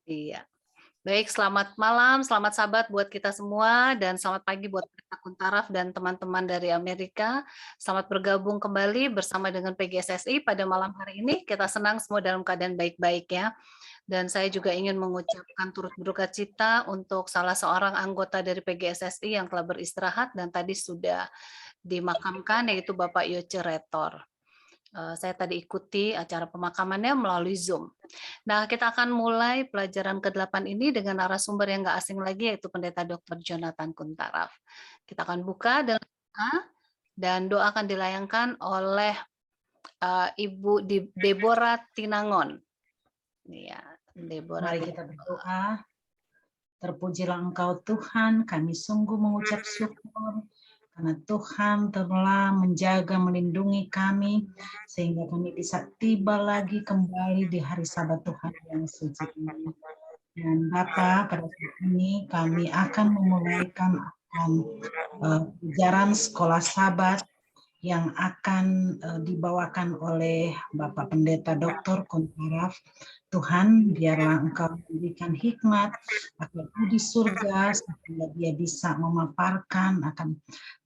Iya. Baik, selamat malam, selamat sahabat buat kita semua, dan selamat pagi buat akun taraf dan teman-teman dari Amerika. Selamat bergabung kembali bersama dengan PGSSI pada malam hari ini. Kita senang semua dalam keadaan baik-baik ya. Dan saya juga ingin mengucapkan turut berduka cita untuk salah seorang anggota dari PGSSI yang telah beristirahat dan tadi sudah dimakamkan, yaitu Bapak Yoce Retor. Saya tadi ikuti acara pemakamannya melalui Zoom. Nah, kita akan mulai pelajaran ke-8 ini dengan narasumber yang nggak asing lagi, yaitu Pendeta Dr. Jonathan Kuntaraf. Kita akan buka dengan doa, dan doa akan dilayangkan oleh Ibu Deborah Tinangon. Ya, Deborah. Mari kita berdoa. Terpujilah Engkau Tuhan, kami sungguh mengucap syukur karena Tuhan telah menjaga, melindungi kami sehingga kami bisa tiba lagi kembali di hari Sabat Tuhan yang suci ini. Dan Bapa, pada saat ini kami akan memulaikan pelajaran sekolah Sabat yang akan dibawakan oleh Bapak Pendeta Dr. Kuntaraf. Tuhan, biarlah Engkau memberikan hikmat agar di surga sehingga dia bisa memaparkan akan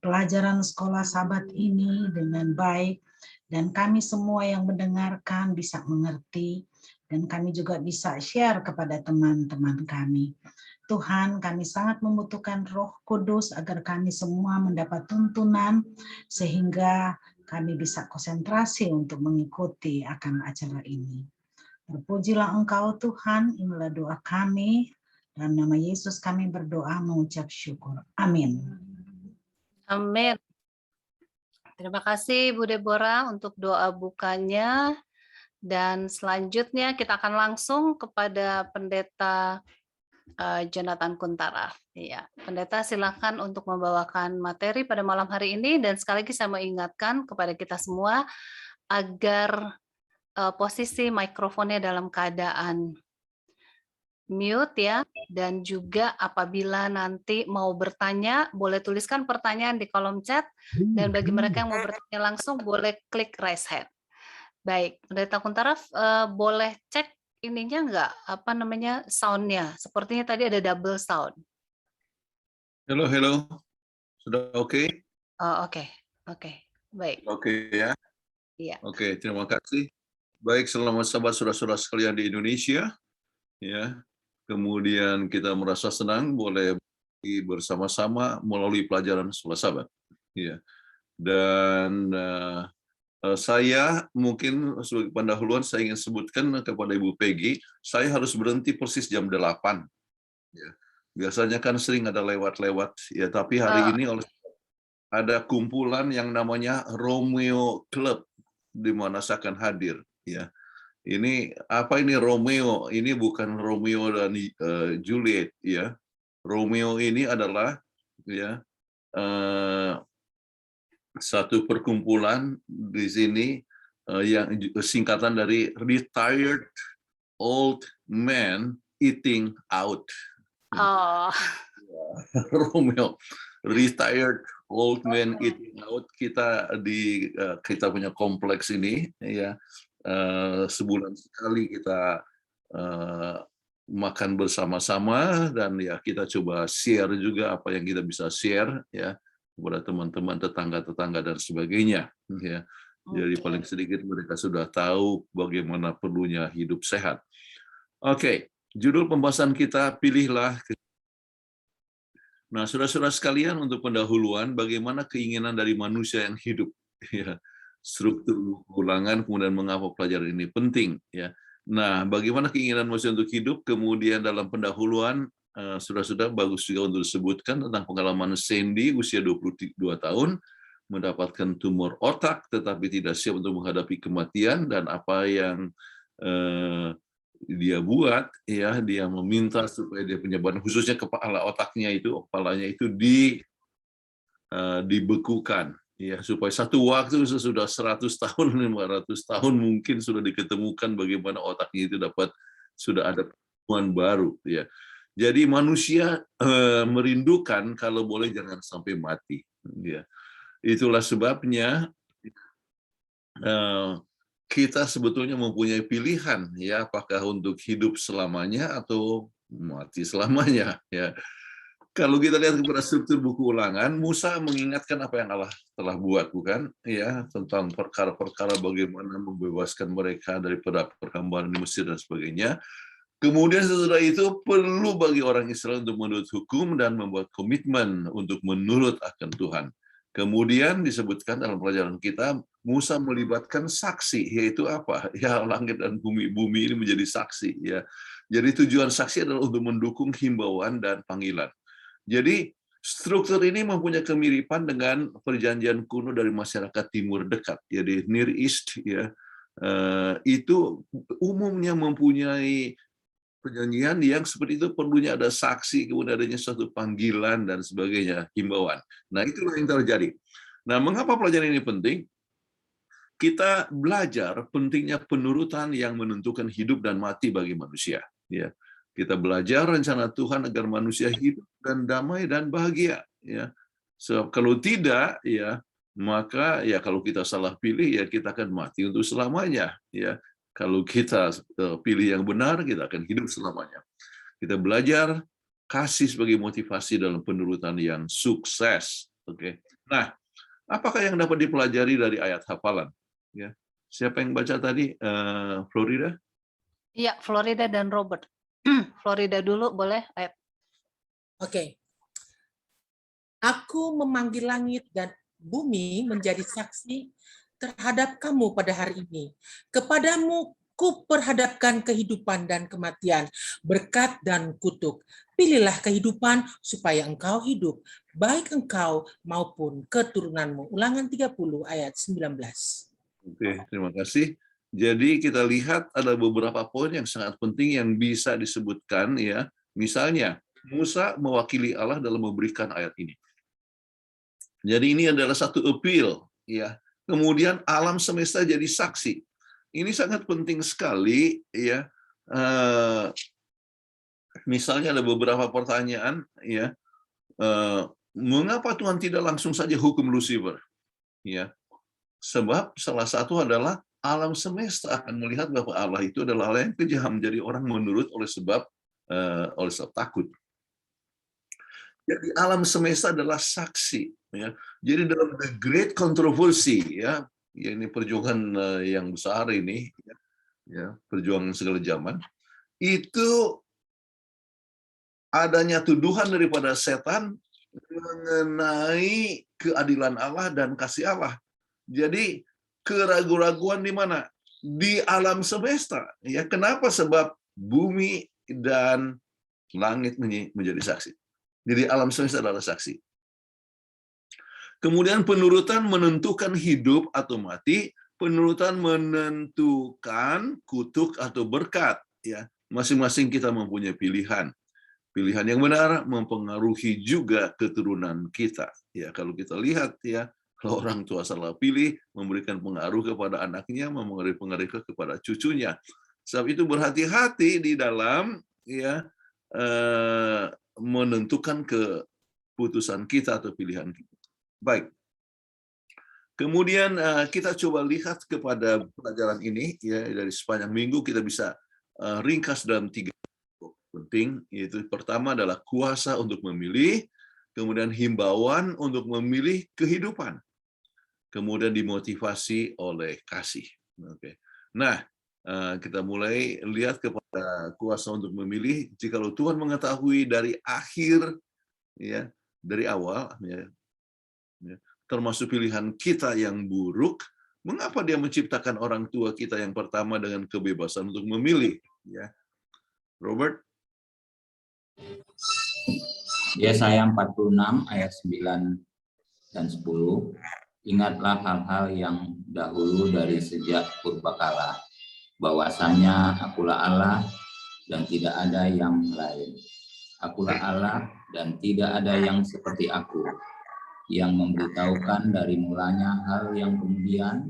pelajaran sekolah Sabat ini dengan baik, dan kami semua yang mendengarkan bisa mengerti, dan kami juga bisa share kepada teman-teman kami. Tuhan, kami sangat membutuhkan Roh Kudus agar kami semua mendapat tuntunan sehingga kami bisa konsentrasi untuk mengikuti akan acara ini. Terpujilah Engkau Tuhan, inilah doa kami. Dalam nama Yesus kami berdoa mengucap syukur. Amin. Amin. Terima kasih Bu Deborah untuk doa bukanya. Dan selanjutnya kita akan langsung kepada Pendeta Jonathan Kuntaraf. Ya, Pendeta silakan untuk membawakan materi pada malam hari ini, dan sekali lagi saya mengingatkan kepada kita semua agar posisi mikrofonnya dalam keadaan mute ya, dan juga apabila nanti mau bertanya boleh tuliskan pertanyaan di kolom chat, dan bagi mereka yang mau bertanya langsung boleh klik raise hand. Baik, Pendeta Kuntaraf, boleh cek ininya enggak, apa namanya, sound-nya? Sepertinya tadi ada double sound. Halo, sudah oke? Oh, oke, baik. Oke ya. Iya. Oke, terima kasih. Baik, selamat sahabat saudara-saudara sekalian di Indonesia. Ya, kemudian kita merasa senang boleh bersama-sama melalui pelajaran sekolah Sabat. Ya, dan saya mungkin sebagai pendahuluan saya ingin sebutkan kepada Ibu Peggy, saya harus berhenti persis jam 8. Ya. Biasanya kan sering ada lewat-lewat, ya, tapi hari ini ada kumpulan yang namanya Romeo Club di mana saya akan hadir. Ya, ini apa ini Romeo? Ini bukan Romeo dan Juliet, ya. Romeo ini adalah ya satu perkumpulan di sini yang singkatan dari Retired Old Man Eating Out. Oh. Romeo, Retired Old Man Eating Out. Kita punya kompleks ini ya, sebulan sekali kita makan bersama-sama, dan ya kita coba share juga apa yang kita bisa share ya kepada teman-teman, tetangga-tetangga dan sebagainya ya. Jadi paling sedikit mereka sudah tahu bagaimana perlunya hidup sehat. Oke, judul pembahasan kita pilihlah. Nah, saudara-saudara sekalian, untuk pendahuluan bagaimana keinginan dari manusia yang hidup ya. Struktur ulangan, kemudian mengapa pelajaran ini penting ya. Nah, bagaimana keinginan manusia untuk hidup, kemudian dalam pendahuluan sudah bagus juga untuk disebutkan tentang pengalaman Sandy usia 22 tahun mendapatkan tumor otak tetapi tidak siap untuk menghadapi kematian, dan apa yang dia buat ya, dia meminta supaya dia punya badan, khususnya kepalanya itu dibekukan ya, supaya satu waktu sesudah 100 tahun 500 tahun mungkin sudah diketemukan bagaimana otaknya itu sudah ada pertemuan baru ya. Jadi manusia merindukan kalau boleh jangan sampai mati ya. Itulah sebabnya kita sebetulnya mempunyai pilihan, ya, apakah untuk hidup selamanya atau mati selamanya, ya. Kalau kita lihat kepada struktur buku Ulangan, Musa mengingatkan apa yang Allah telah buat, bukan? Ya, tentang perkara-perkara bagaimana membebaskan mereka daripada perhambaan di Mesir dan sebagainya. Kemudian sesudah itu perlu bagi orang Israel untuk menurut hukum dan membuat komitmen untuk menurut akan Tuhan. Kemudian disebutkan dalam pelajaran kita, Musa melibatkan saksi, yaitu apa? Ya, langit dan bumi ini menjadi saksi. Ya, jadi tujuan saksi adalah untuk mendukung himbauan dan panggilan. Jadi struktur ini mempunyai kemiripan dengan perjanjian kuno dari masyarakat Timur Dekat, jadi Near East, ya, itu umumnya mempunyai perjanjian yang seperti itu, perlunya ada saksi, kemudian adanya suatu panggilan dan sebagainya, himbauan. Nah, itulah yang terjadi. Nah, mengapa pelajaran ini penting? Kita belajar pentingnya penurutan yang menentukan hidup dan mati bagi manusia. Ya, kita belajar rencana Tuhan agar manusia hidup dan damai dan bahagia. Ya, so, kalau tidak, ya maka ya kalau kita salah pilih, ya kita akan mati untuk selamanya. Ya, kalau kita pilih yang benar, kita akan hidup selamanya. Kita belajar kasih sebagai motivasi dalam penurutan yang sukses. Oke. Nah, apakah yang dapat dipelajari dari ayat hafalan? Ya, siapa yang baca tadi? Florida? Iya, Florida dan Robert. Florida dulu boleh? Oke. Aku memanggil langit dan bumi menjadi saksi terhadap kamu pada hari ini. Kepadamu ku perhadapkan kehidupan dan kematian, berkat dan kutuk. Pilihlah kehidupan supaya engkau hidup, baik engkau maupun keturunanmu. Ulangan 30 ayat 19. Oke, terima kasih. Jadi kita lihat ada beberapa poin yang sangat penting yang bisa disebutkan, ya. Misalnya, Musa mewakili Allah dalam memberikan ayat ini. Jadi ini adalah satu appeal, ya. Kemudian alam semesta jadi saksi. Ini sangat penting sekali, ya. Misalnya ada beberapa pertanyaan, ya. Mengapa Tuhan tidak langsung saja hukum Lucifer? Ya. Sebab salah satu adalah alam semesta akan melihat bahwa Allah itu adalah Allah yang kejam, jadi orang menurut oleh sebab takut. Jadi alam semesta adalah saksi, ya. Jadi dalam the great controversy, ya ini perjuangan yang besar ini, ya perjuangan segala zaman, itu adanya tuduhan daripada setan mengenai keadilan Allah dan kasih Allah. Jadi keraguan-raguan di mana? Di alam semesta. Ya, kenapa? Sebab bumi dan langit menjadi saksi. Jadi alam semesta adalah saksi. Kemudian penurutan menentukan hidup atau mati, penurutan menentukan kutuk atau berkat. Ya, masing-masing kita mempunyai pilihan. Pilihan yang benar mempengaruhi juga keturunan kita. Ya, kalau kita lihat, ya, kalau orang tua salah pilih, memberikan pengaruh kepada anaknya, memberi pengaruh kepada cucunya. Sebab itu berhati-hati di dalam, ya, menentukan keputusan kita atau pilihan kita. Baik. Kemudian kita coba lihat kepada pelajaran ini, ya, dari sepanjang minggu kita bisa ringkas dalam 3 penting, yaitu pertama adalah kuasa untuk memilih, kemudian himbauan untuk memilih kehidupan, kemudian dimotivasi oleh kasih. Oke. Nah, kita mulai lihat kepada kuasa untuk memilih. Jikalau Tuhan mengetahui dari akhir, ya, dari awal, ya, termasuk pilihan kita yang buruk, mengapa Dia menciptakan orang tua kita yang pertama dengan kebebasan untuk memilih? Ya, Robert. Yesaya 46 ayat 9 dan 10. Ingatlah hal-hal yang dahulu dari sejak purbakala, bahwasanya Akulah Allah dan tidak ada yang lain. Akulah Allah dan tidak ada yang seperti Aku, yang memberitahukan dari mulanya hal yang kemudian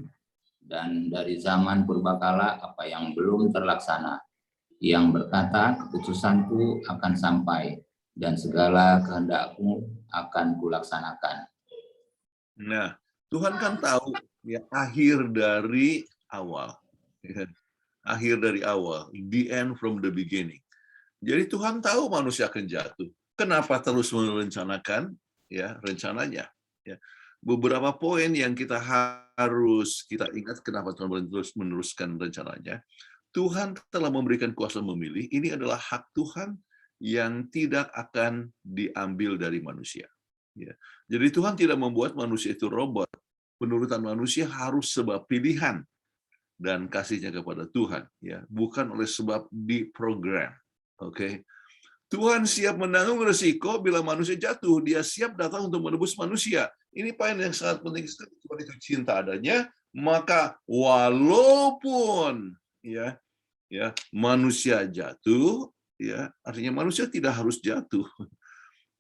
dan dari zaman purbakala apa yang belum terlaksana, yang berkata keputusanku akan sampai dan segala kehendakku akan kulaksanakan. Nah, Tuhan kan tahu, ya, akhir dari awal. Ya. Akhir dari awal, the end from the beginning. Jadi Tuhan tahu manusia akan jatuh. Kenapa terus merencanakan ya rencananya? Ya. Beberapa poin yang kita harus kita ingat kenapa Tuhan terus meneruskan rencananya. Tuhan telah memberikan kuasa memilih. Ini adalah hak Tuhan yang tidak akan diambil dari manusia. Ya. Jadi Tuhan tidak membuat manusia itu robot. Penurutan manusia harus sebab pilihan dan kasihnya kepada Tuhan, ya, bukan oleh sebab diprogram. Oke. Tuhan siap menanggung risiko bila manusia jatuh. Dia siap datang untuk menebus manusia. Ini poin yang sangat penting sekali. Tuhan itu cinta adanya, maka walaupun ya manusia jatuh, ya artinya manusia tidak harus jatuh.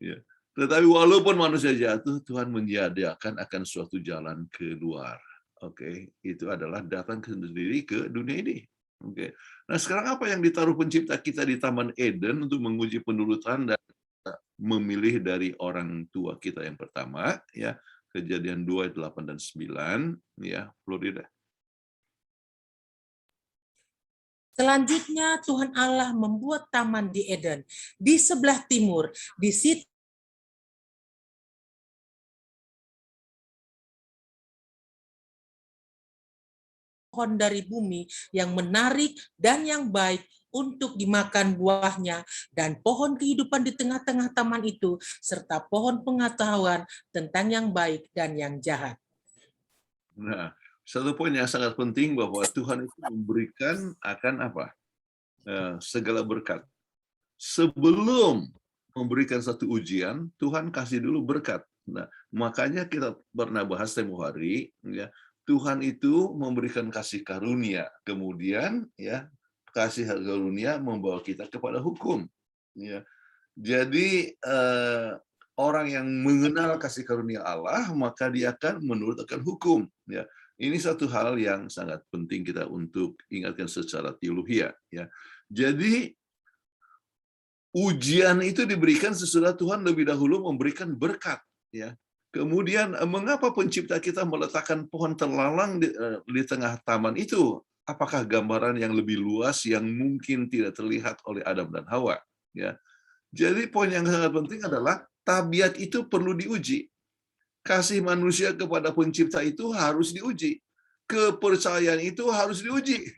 Ya. Tetapi walaupun manusia jatuh, Tuhan menyediakan akan suatu jalan keluar. Oke, itu adalah datang sendiri ke dunia ini. Oke. Nah, sekarang apa yang ditaruh pencipta kita di Taman Eden untuk menguji penurutan dan memilih dari orang tua kita yang pertama, ya. Kejadian 2 ayat 8 dan 9, ya, Florida. Selanjutnya Tuhan Allah membuat taman di Eden di sebelah timur. Di situ pohon dari bumi yang menarik dan yang baik untuk dimakan buahnya, dan pohon kehidupan di tengah-tengah taman itu, serta pohon pengetahuan tentang yang baik dan yang jahat. Nah, satu poin yang sangat penting bahwa Tuhan itu memberikan akan apa? Segala berkat. Sebelum memberikan satu ujian, Tuhan kasih dulu berkat. Nah, makanya kita pernah bahas tempo hari, ya, Tuhan itu memberikan kasih karunia, kemudian ya kasih karunia membawa kita kepada hukum. Ya, jadi orang yang mengenal kasih karunia Allah, maka dia akan menurut akan hukum. Ya, ini satu hal yang sangat penting kita untuk ingatkan secara teologi. Ya, jadi ujian itu diberikan sesudah Tuhan lebih dahulu memberikan berkat. Ya. Kemudian mengapa pencipta kita meletakkan pohon terlalang di tengah taman itu? Apakah gambaran yang lebih luas yang mungkin tidak terlihat oleh Adam dan Hawa? Ya. Jadi poin yang sangat penting adalah tabiat itu perlu diuji. Kasih manusia kepada pencipta itu harus diuji. Kepercayaan itu harus diuji.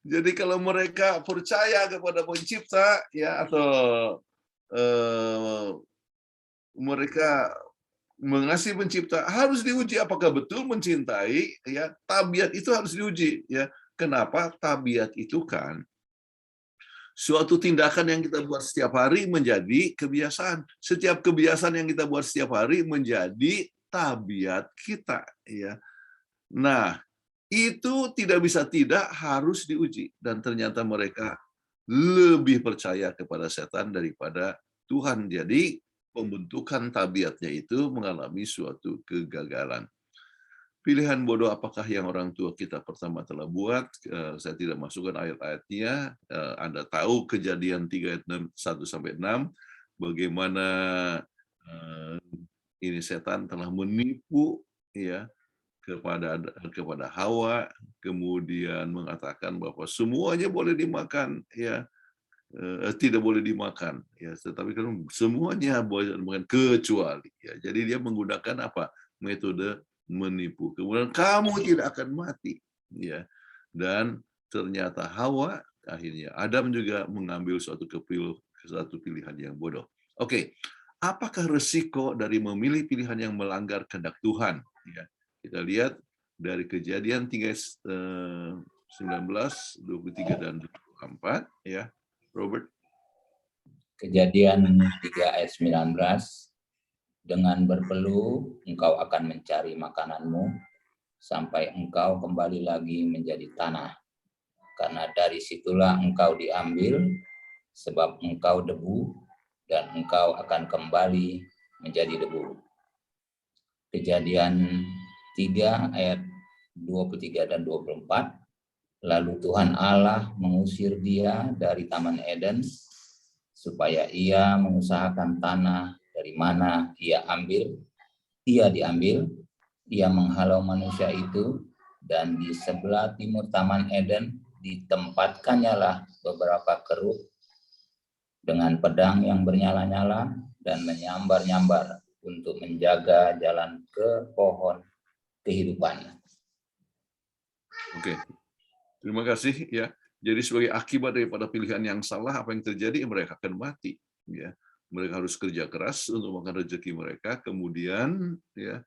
Jadi kalau mereka percaya kepada pencipta, ya, atau mereka mengasihi pencipta, harus diuji apakah betul mencintai, ya, tabiat itu harus diuji, ya. Kenapa? Tabiat itu kan suatu tindakan yang kita buat setiap hari menjadi kebiasaan. Setiap kebiasaan yang kita buat setiap hari menjadi tabiat kita, ya. Nah, itu tidak bisa tidak harus diuji, dan ternyata mereka lebih percaya kepada setan daripada Tuhan. Jadi pembentukan tabiatnya itu mengalami suatu kegagalan. Pilihan bodoh apakah yang orang tua kita pertama telah buat? Saya tidak masukkan ayat-ayatnya. Anda tahu Kejadian 3 ayat 1-6 bagaimana ini setan telah menipu, ya, kepada Hawa, kemudian mengatakan bahwa semuanya boleh dimakan, ya, tidak boleh dimakan, ya, tetapi kan semuanya boleh dimakan kecuali, ya. Jadi dia menggunakan apa? Metode menipu. Kemudian kamu tidak akan mati, ya. Dan ternyata Hawa, akhirnya Adam juga mengambil suatu pilihan yang bodoh. Oke, apakah resiko dari memilih pilihan yang melanggar kehendak Tuhan? Ya, kita lihat dari Kejadian 3 19, 23 dan 24, ya. Robert. Kejadian 3 ayat 19, dengan berpeluh engkau akan mencari makananmu sampai engkau kembali lagi menjadi tanah, karena dari situlah engkau diambil, sebab engkau debu dan engkau akan kembali menjadi debu. Kejadian 3 ayat 23 dan 24, lalu Tuhan Allah mengusir dia dari Taman Eden supaya ia mengusahakan tanah dari mana ia diambil. Ia menghalau manusia itu Dan di sebelah timur Taman Eden ditempatkannya lah beberapa keruk dengan pedang yang bernyala-nyala dan menyambar-nyambar untuk menjaga jalan ke pohon kehidupan. Oke, terima kasih ya. Jadi sebagai akibat daripada pilihan yang salah, apa yang terjadi? Mereka akan mati. Ya, mereka harus kerja keras untuk makan rezeki mereka, kemudian ya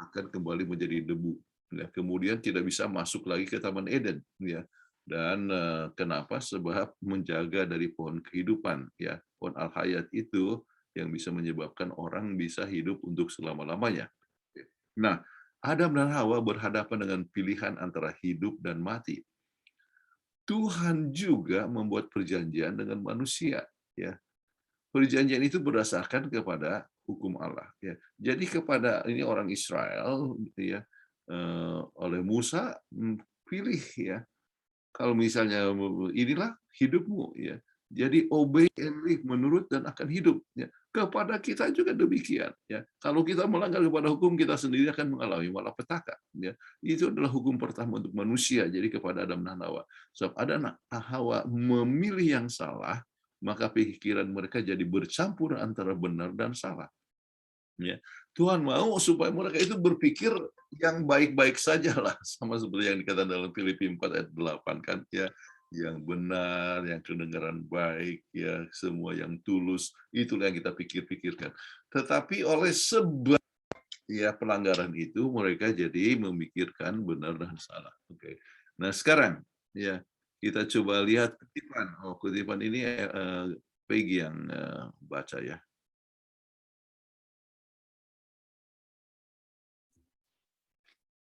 akan kembali menjadi debu. Ya, kemudian tidak bisa masuk lagi ke Taman Eden. Ya, dan kenapa? Sebab menjaga dari pohon kehidupan. Ya, pohon al-hayat itu yang bisa menyebabkan orang bisa hidup untuk selama-lamanya. Nah, Adam dan Hawa berhadapan dengan pilihan antara hidup dan mati. Tuhan juga membuat perjanjian dengan manusia, ya. Perjanjian itu berdasarkan kepada hukum Allah, ya. Jadi kepada ini orang Israel, ya, oleh Musa pilih, ya. Kalau misalnya inilah hidupmu, ya. Jadi obey and live, menurut dan akan hidup, ya. Kepada kita juga demikian, ya. Kalau kita melanggar kepada hukum, kita sendiri akan mengalami malapetaka, ya. Itu adalah hukum pertama untuk manusia, jadi kepada Adam dan Hawa. Sebab Adam dan Hawa memilih yang salah, maka pikiran mereka jadi bercampur antara benar dan salah. Ya. Tuhan mau supaya mereka itu berpikir yang baik-baik sajalah, sama seperti yang dikatakan dalam Filipi 4 ayat 8 kan, ya, yang benar, yang kedengaran baik, ya, semua yang tulus, itulah yang kita pikirkan. Tetapi oleh sebab ya pelanggaran itu, mereka jadi memikirkan benar dan salah. Oke. Nah sekarang ya kita coba lihat kutipan. Oh, kutipan ini Peggy yang baca ya.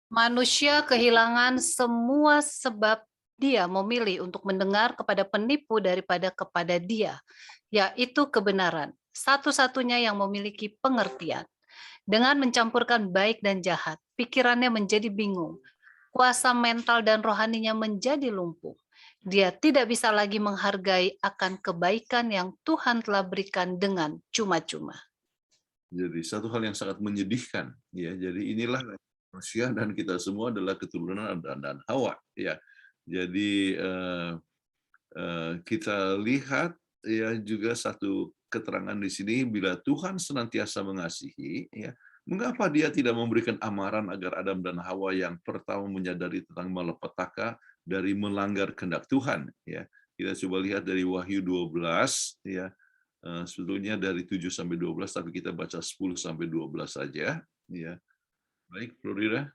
Manusia kehilangan semua sebab dia memilih untuk mendengar kepada penipu daripada kepada dia, yaitu kebenaran, satu-satunya yang memiliki pengertian. Dengan mencampurkan baik dan jahat, pikirannya menjadi bingung, kuasa mental dan rohaninya menjadi lumpuh. Dia tidak bisa lagi menghargai akan kebaikan yang Tuhan telah berikan dengan cuma-cuma. Jadi satu hal yang sangat menyedihkan, ya. Jadi inilah manusia dan kita semua adalah keturunan Adam dan Hawa, ya. Jadi kita lihat ya juga satu keterangan di sini, bila Tuhan senantiasa mengasihi, ya, mengapa Dia tidak memberikan amaran agar Adam dan Hawa yang pertama menyadari tentang malapetaka dari melanggar kehendak Tuhan, ya. Kita coba lihat dari Wahyu 12, ya. Sebetulnya dari 7 sampai 12, tapi kita baca 10 sampai 12 saja, ya. Baik, Florida.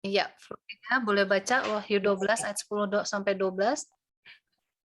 Iya, Florida boleh baca Wahyu 12 ayat 10 sampai 12.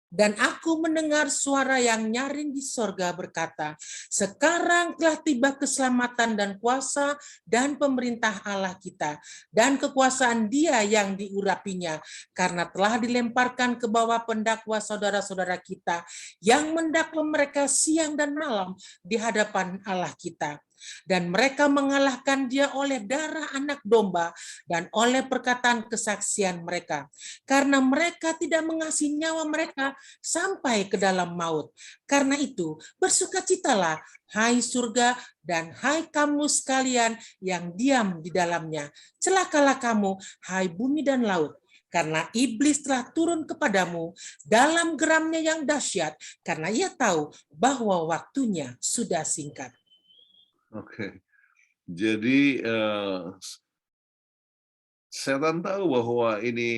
Dan aku mendengar suara yang nyaring di sorga berkata, sekarang telah tiba keselamatan dan kuasa dan pemerintah Allah kita, dan kekuasaan Dia yang diurapinya, karena telah dilemparkan ke bawah pendakwa saudara-saudara kita, yang mendakwa mereka siang dan malam di hadapan Allah kita. Dan mereka mengalahkan Dia oleh darah anak domba dan oleh perkataan kesaksian mereka. Karena mereka tidak mengasihi nyawa mereka sampai ke dalam maut. Karena itu, bersukacitalah, hai surga, dan hai kamu sekalian yang diam di dalamnya. Celakalah kamu, hai bumi dan laut, karena iblis telah turun kepadamu dalam geramnya yang dahsyat, karena ia tahu bahwa waktunya sudah singkat. Oke. Jadi setan tahu bahwa ini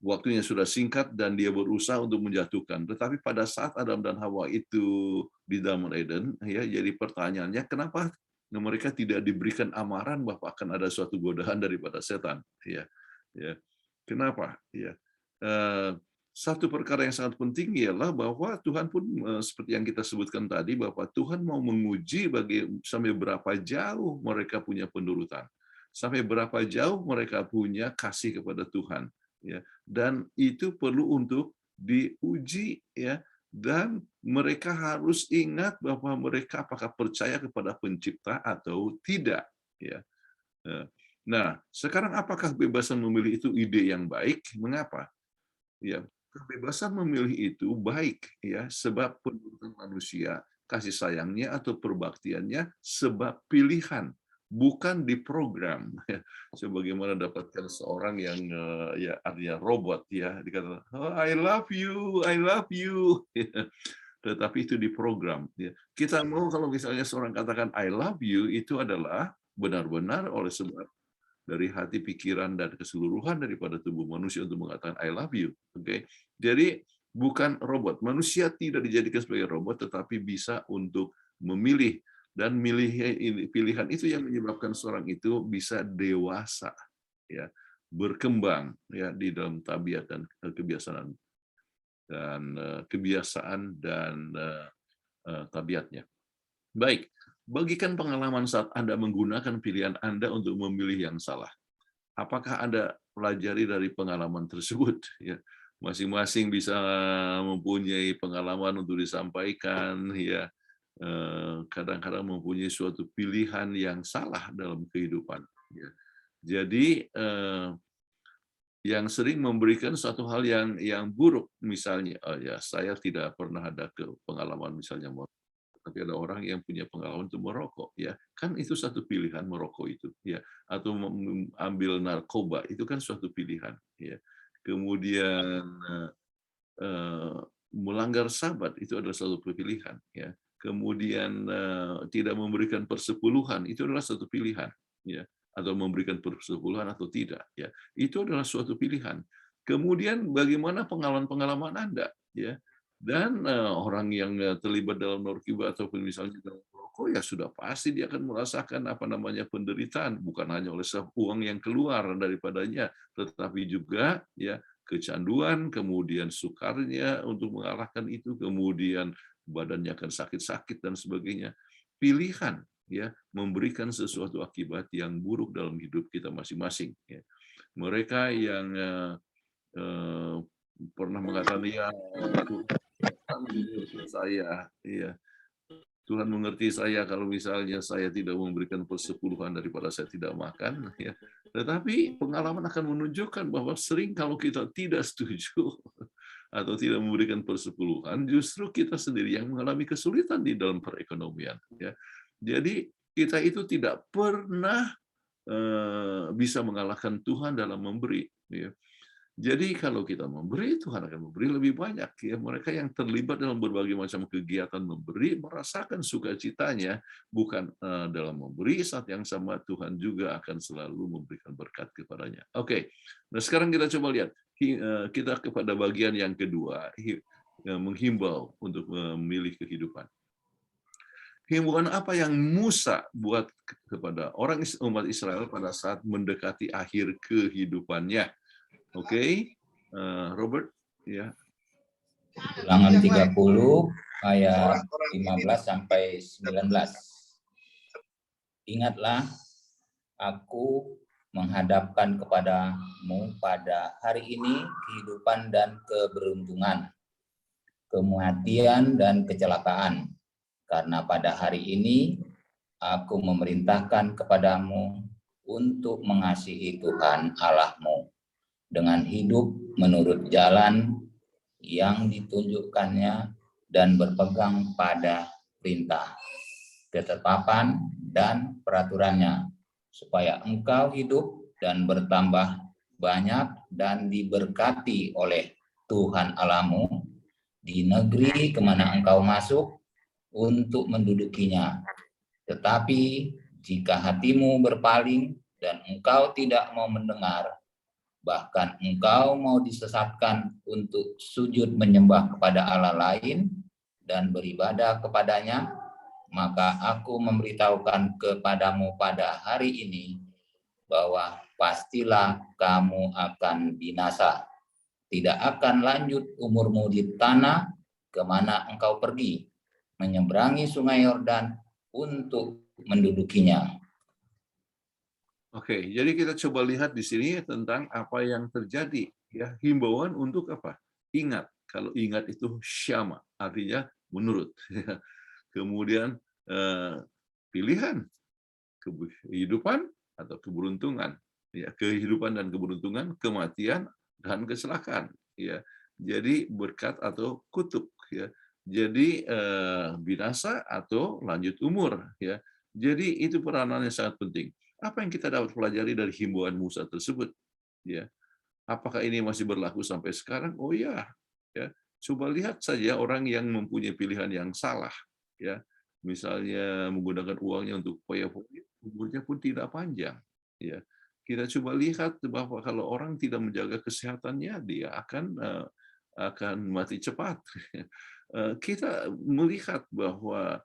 waktunya sudah singkat dan dia berusaha untuk menjatuhkan. Tetapi pada saat Adam dan Hawa itu di Taman Eden, ya, jadi pertanyaannya kenapa mereka tidak diberikan amaran bahwa akan ada suatu godaan daripada setan? Ya, ya. Kenapa? Ya. Satu perkara yang sangat penting ialah bahwa Tuhan pun seperti yang kita sebutkan tadi, bahwa Tuhan mau menguji sampai berapa jauh mereka punya penurutan, sampai berapa jauh mereka punya kasih kepada Tuhan, ya. Dan itu perlu untuk diuji, ya. Dan mereka harus ingat bahwa mereka apakah percaya kepada Pencipta atau tidak, ya. Nah, sekarang apakah kebebasan memilih itu ide yang baik? Mengapa? Ya, kebebasan memilih itu baik, ya, sebab penurutan manusia kasih sayangnya atau perbaktiannya sebab pilihan, bukan diprogram. Sebagaimana dapatkan seorang yang ya artinya robot ya, dikatakan, oh, I love you. Tetapi itu diprogram. Ya. Kita mau kalau misalnya seorang katakan I love you, itu adalah benar-benar oleh sebab dari hati, pikiran, dan keseluruhan daripada tubuh manusia untuk mengatakan I love you. Oke, jadi bukan robot. Manusia tidak dijadikan sebagai robot, tetapi bisa untuk memilih, dan pilihan itu yang menyebabkan seorang itu bisa dewasa, ya, berkembang ya di dalam tabiat dan kebiasaan dan tabiatnya. Baik, bagikan pengalaman saat Anda menggunakan pilihan Anda untuk memilih yang salah. Apakah Anda pelajari dari pengalaman tersebut? Ya, masing-masing bisa mempunyai pengalaman untuk disampaikan. Ya, kadang-kadang mempunyai suatu pilihan yang salah dalam kehidupan. Ya. Jadi yang sering memberikan suatu hal yang buruk, misalnya, ya saya tidak pernah ada pengalaman misalnya, tapi ada orang yang punya pengalaman untuk merokok, ya kan itu satu pilihan merokok itu, ya, atau ambil narkoba itu kan suatu pilihan, ya. Kemudian melanggar sabat itu adalah suatu pilihan, ya. Kemudian tidak memberikan persepuluhan itu adalah suatu pilihan, ya, atau memberikan persepuluhan atau tidak, ya, itu adalah suatu pilihan. Kemudian bagaimana pengalaman-pengalaman Anda, ya, dan orang yang terlibat dalam narkoba ataupun misalnya dalam rokok, ya sudah pasti dia akan merasakan penderitaan, bukan hanya oleh sebab uang yang keluar daripadanya, tetapi juga ya kecanduan, kemudian sukarnya untuk mengalahkan itu, kemudian badannya akan sakit-sakit dan sebagainya. Pilihan ya memberikan sesuatu akibat yang buruk dalam hidup kita masing-masing. Ya. Mereka yang pernah mengatakan ya Tuhan mengerti saya, ya Tuhan mengerti saya kalau misalnya saya tidak memberikan persepuluhan daripada saya tidak makan, ya. Tetapi pengalaman akan menunjukkan bahwa sering kalau kita tidak setuju atau tidak memberikan persepuluhan, justru kita sendiri yang mengalami kesulitan di dalam perekonomian. Ya. Jadi kita itu tidak pernah bisa mengalahkan Tuhan dalam memberi. Ya. Jadi kalau kita memberi, Tuhan akan memberi lebih banyak. Ya, mereka yang terlibat dalam berbagai macam kegiatan memberi merasakan sukacitanya, bukan dalam memberi, saat yang sama Tuhan juga akan selalu memberikan berkat kepadanya. Oke, nah sekarang kita coba lihat kita kepada bagian yang kedua, menghimbau untuk memilih kehidupan. Himbauan apa yang Musa buat kepada orang umat Israel pada saat mendekati akhir kehidupannya? Oke, Robert, ya. Ulangan 30 ayat 15 sampai 19. Ingatlah, aku menghadapkan kepadamu pada hari ini kehidupan dan keberuntungan, kematian dan kecelakaan. Karena pada hari ini aku memerintahkan kepadamu untuk mengasihi Tuhan Allahmu dengan hidup menurut jalan yang ditunjukkannya dan berpegang pada perintah, ketetapan, dan peraturannya, supaya engkau hidup dan bertambah banyak dan diberkati oleh Tuhan Allahmu di negeri kemana engkau masuk untuk mendudukinya. Tetapi jika hatimu berpaling dan engkau tidak mau mendengar, bahkan engkau mau disesatkan untuk sujud menyembah kepada Allah lain dan beribadah kepadanya, maka aku memberitahukan kepadamu pada hari ini bahwa pastilah kamu akan binasa. Tidak akan lanjut umurmu di tanah kemana engkau pergi, menyeberangi sungai Yordan untuk mendudukinya. Oke, jadi kita coba lihat di sini tentang apa yang terjadi. Ya, himbauan untuk apa? Ingat. Kalau ingat itu syama, artinya menurut. Kemudian pilihan, kehidupan atau keberuntungan. Ya, kehidupan dan keberuntungan, kematian dan kecelakaan. Ya, jadi berkat atau kutuk. Ya, Jadi binasa atau lanjut umur, ya. Jadi itu peranan yang sangat penting. Apa yang kita dapat pelajari dari himbauan Musa tersebut? Ya, apakah ini masih berlaku sampai sekarang? Oh ya, ya. Coba lihat saja orang yang mempunyai pilihan yang salah, ya. Misalnya menggunakan uangnya untuk foya-foya, umurnya pun tidak panjang, ya. Kita coba lihat bahwa kalau orang tidak menjaga kesehatannya, dia akan mati cepat. Kita melihat bahwa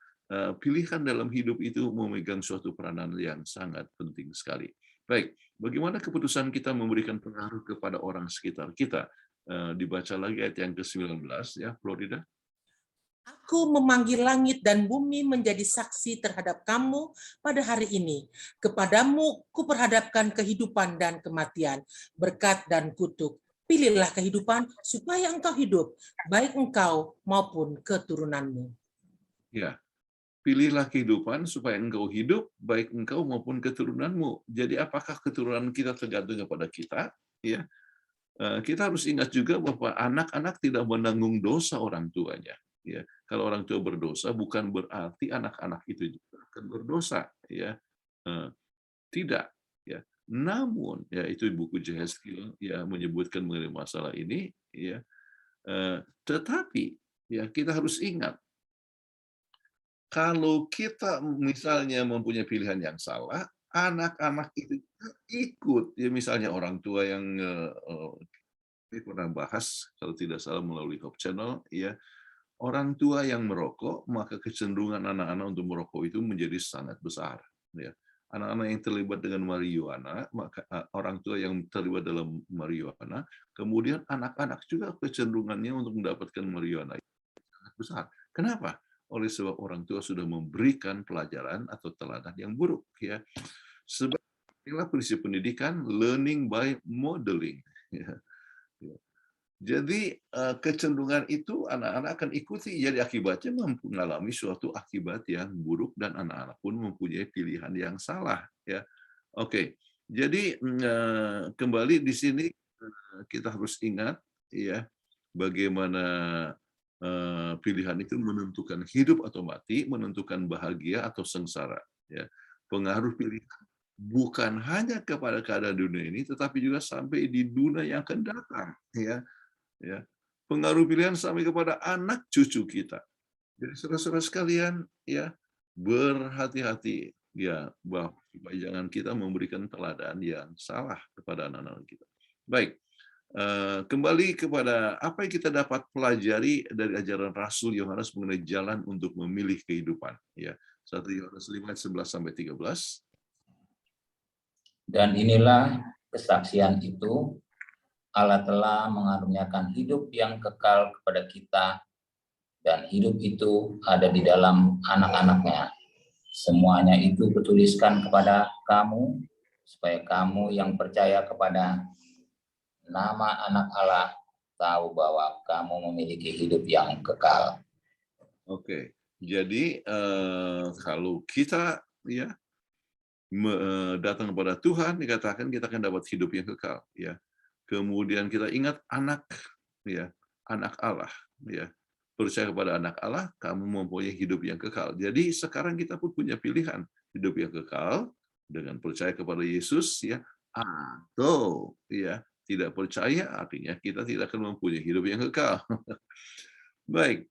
pilihan dalam hidup itu memegang suatu peranan yang sangat penting sekali. Baik, bagaimana keputusan kita memberikan pengaruh kepada orang sekitar kita? Dibaca lagi ayat yang ke-19 ya, Florida. Aku memanggil langit dan bumi menjadi saksi terhadap kamu pada hari ini. Kepadamu kuperhadapkan kehidupan dan kematian, berkat dan kutuk. Pilihlah kehidupan supaya engkau hidup, baik engkau maupun keturunanmu. Ya, pilihlah kehidupan supaya engkau hidup, baik engkau maupun keturunanmu. Jadi apakah keturunan kita tergantung kepada kita? Ya, kita harus ingat juga bahwa anak-anak tidak menanggung dosa orang tuanya. Ya, kalau orang tua berdosa bukan berarti anak-anak itu juga akan berdosa. Ya, tidak. Ya, namun ya itu buku Yehezkiel ya menyebutkan mengenai masalah ini. Ya, tetapi ya kita harus ingat kalau kita misalnya mempunyai pilihan yang salah, anak-anak itu ikut. Ya misalnya orang tua yang ini pernah bahas kalau tidak salah melalui Hope Channel, ya orang tua yang merokok maka kecenderungan anak-anak untuk merokok itu menjadi sangat besar. Ya. Anak-anak yang terlibat dengan marijuana, maka orang tua yang terlibat dalam marijuana, kemudian anak-anak juga kecenderungannya untuk mendapatkan marijuana itu sangat besar. Kenapa? Oleh sebab orang tua sudah memberikan pelajaran atau teladan yang buruk, ya. Sebab inilah prinsip pendidikan learning by modeling. Ya. Jadi kecenderungan itu anak-anak akan ikuti, jadi akibatnya mengalami suatu akibat yang buruk dan anak-anak pun mempunyai pilihan yang salah. Ya, oke. Jadi kembali di sini kita harus ingat, ya, bagaimana pilihan itu menentukan hidup atau mati, menentukan bahagia atau sengsara. Ya, pengaruh pilihan bukan hanya kepada keadaan dunia ini, tetapi juga sampai di dunia yang akan datang. Ya, pengaruh pilihan sampai kepada anak cucu kita. Jadi saudara-saudara sekalian, ya berhati-hati ya bahwa jangan kita memberikan teladan yang salah kepada anak-anak kita. Baik, kembali kepada apa yang kita dapat pelajari dari ajaran Rasul Yohanes mengenai jalan untuk memilih kehidupan. Ya, 1 Yohanes 5 ayat 11 sampai 13. Dan inilah kesaksian itu, Allah telah mengaruniakan hidup yang kekal kepada kita, dan hidup itu ada di dalam anak-anaknya. Semuanya itu kutuliskan kepada kamu, supaya kamu yang percaya kepada nama anak Allah tahu bahwa kamu memiliki hidup yang kekal. Oke, jadi kalau kita ya datang kepada Tuhan, dikatakan kita akan dapat hidup yang kekal. Ya, kemudian kita ingat anak, ya anak Allah, ya percaya kepada anak Allah, kamu mempunyai hidup yang kekal. Jadi sekarang kita pun punya pilihan hidup yang kekal dengan percaya kepada Yesus, ya, atau ya tidak percaya, artinya kita tidak akan mempunyai hidup yang kekal. Baik,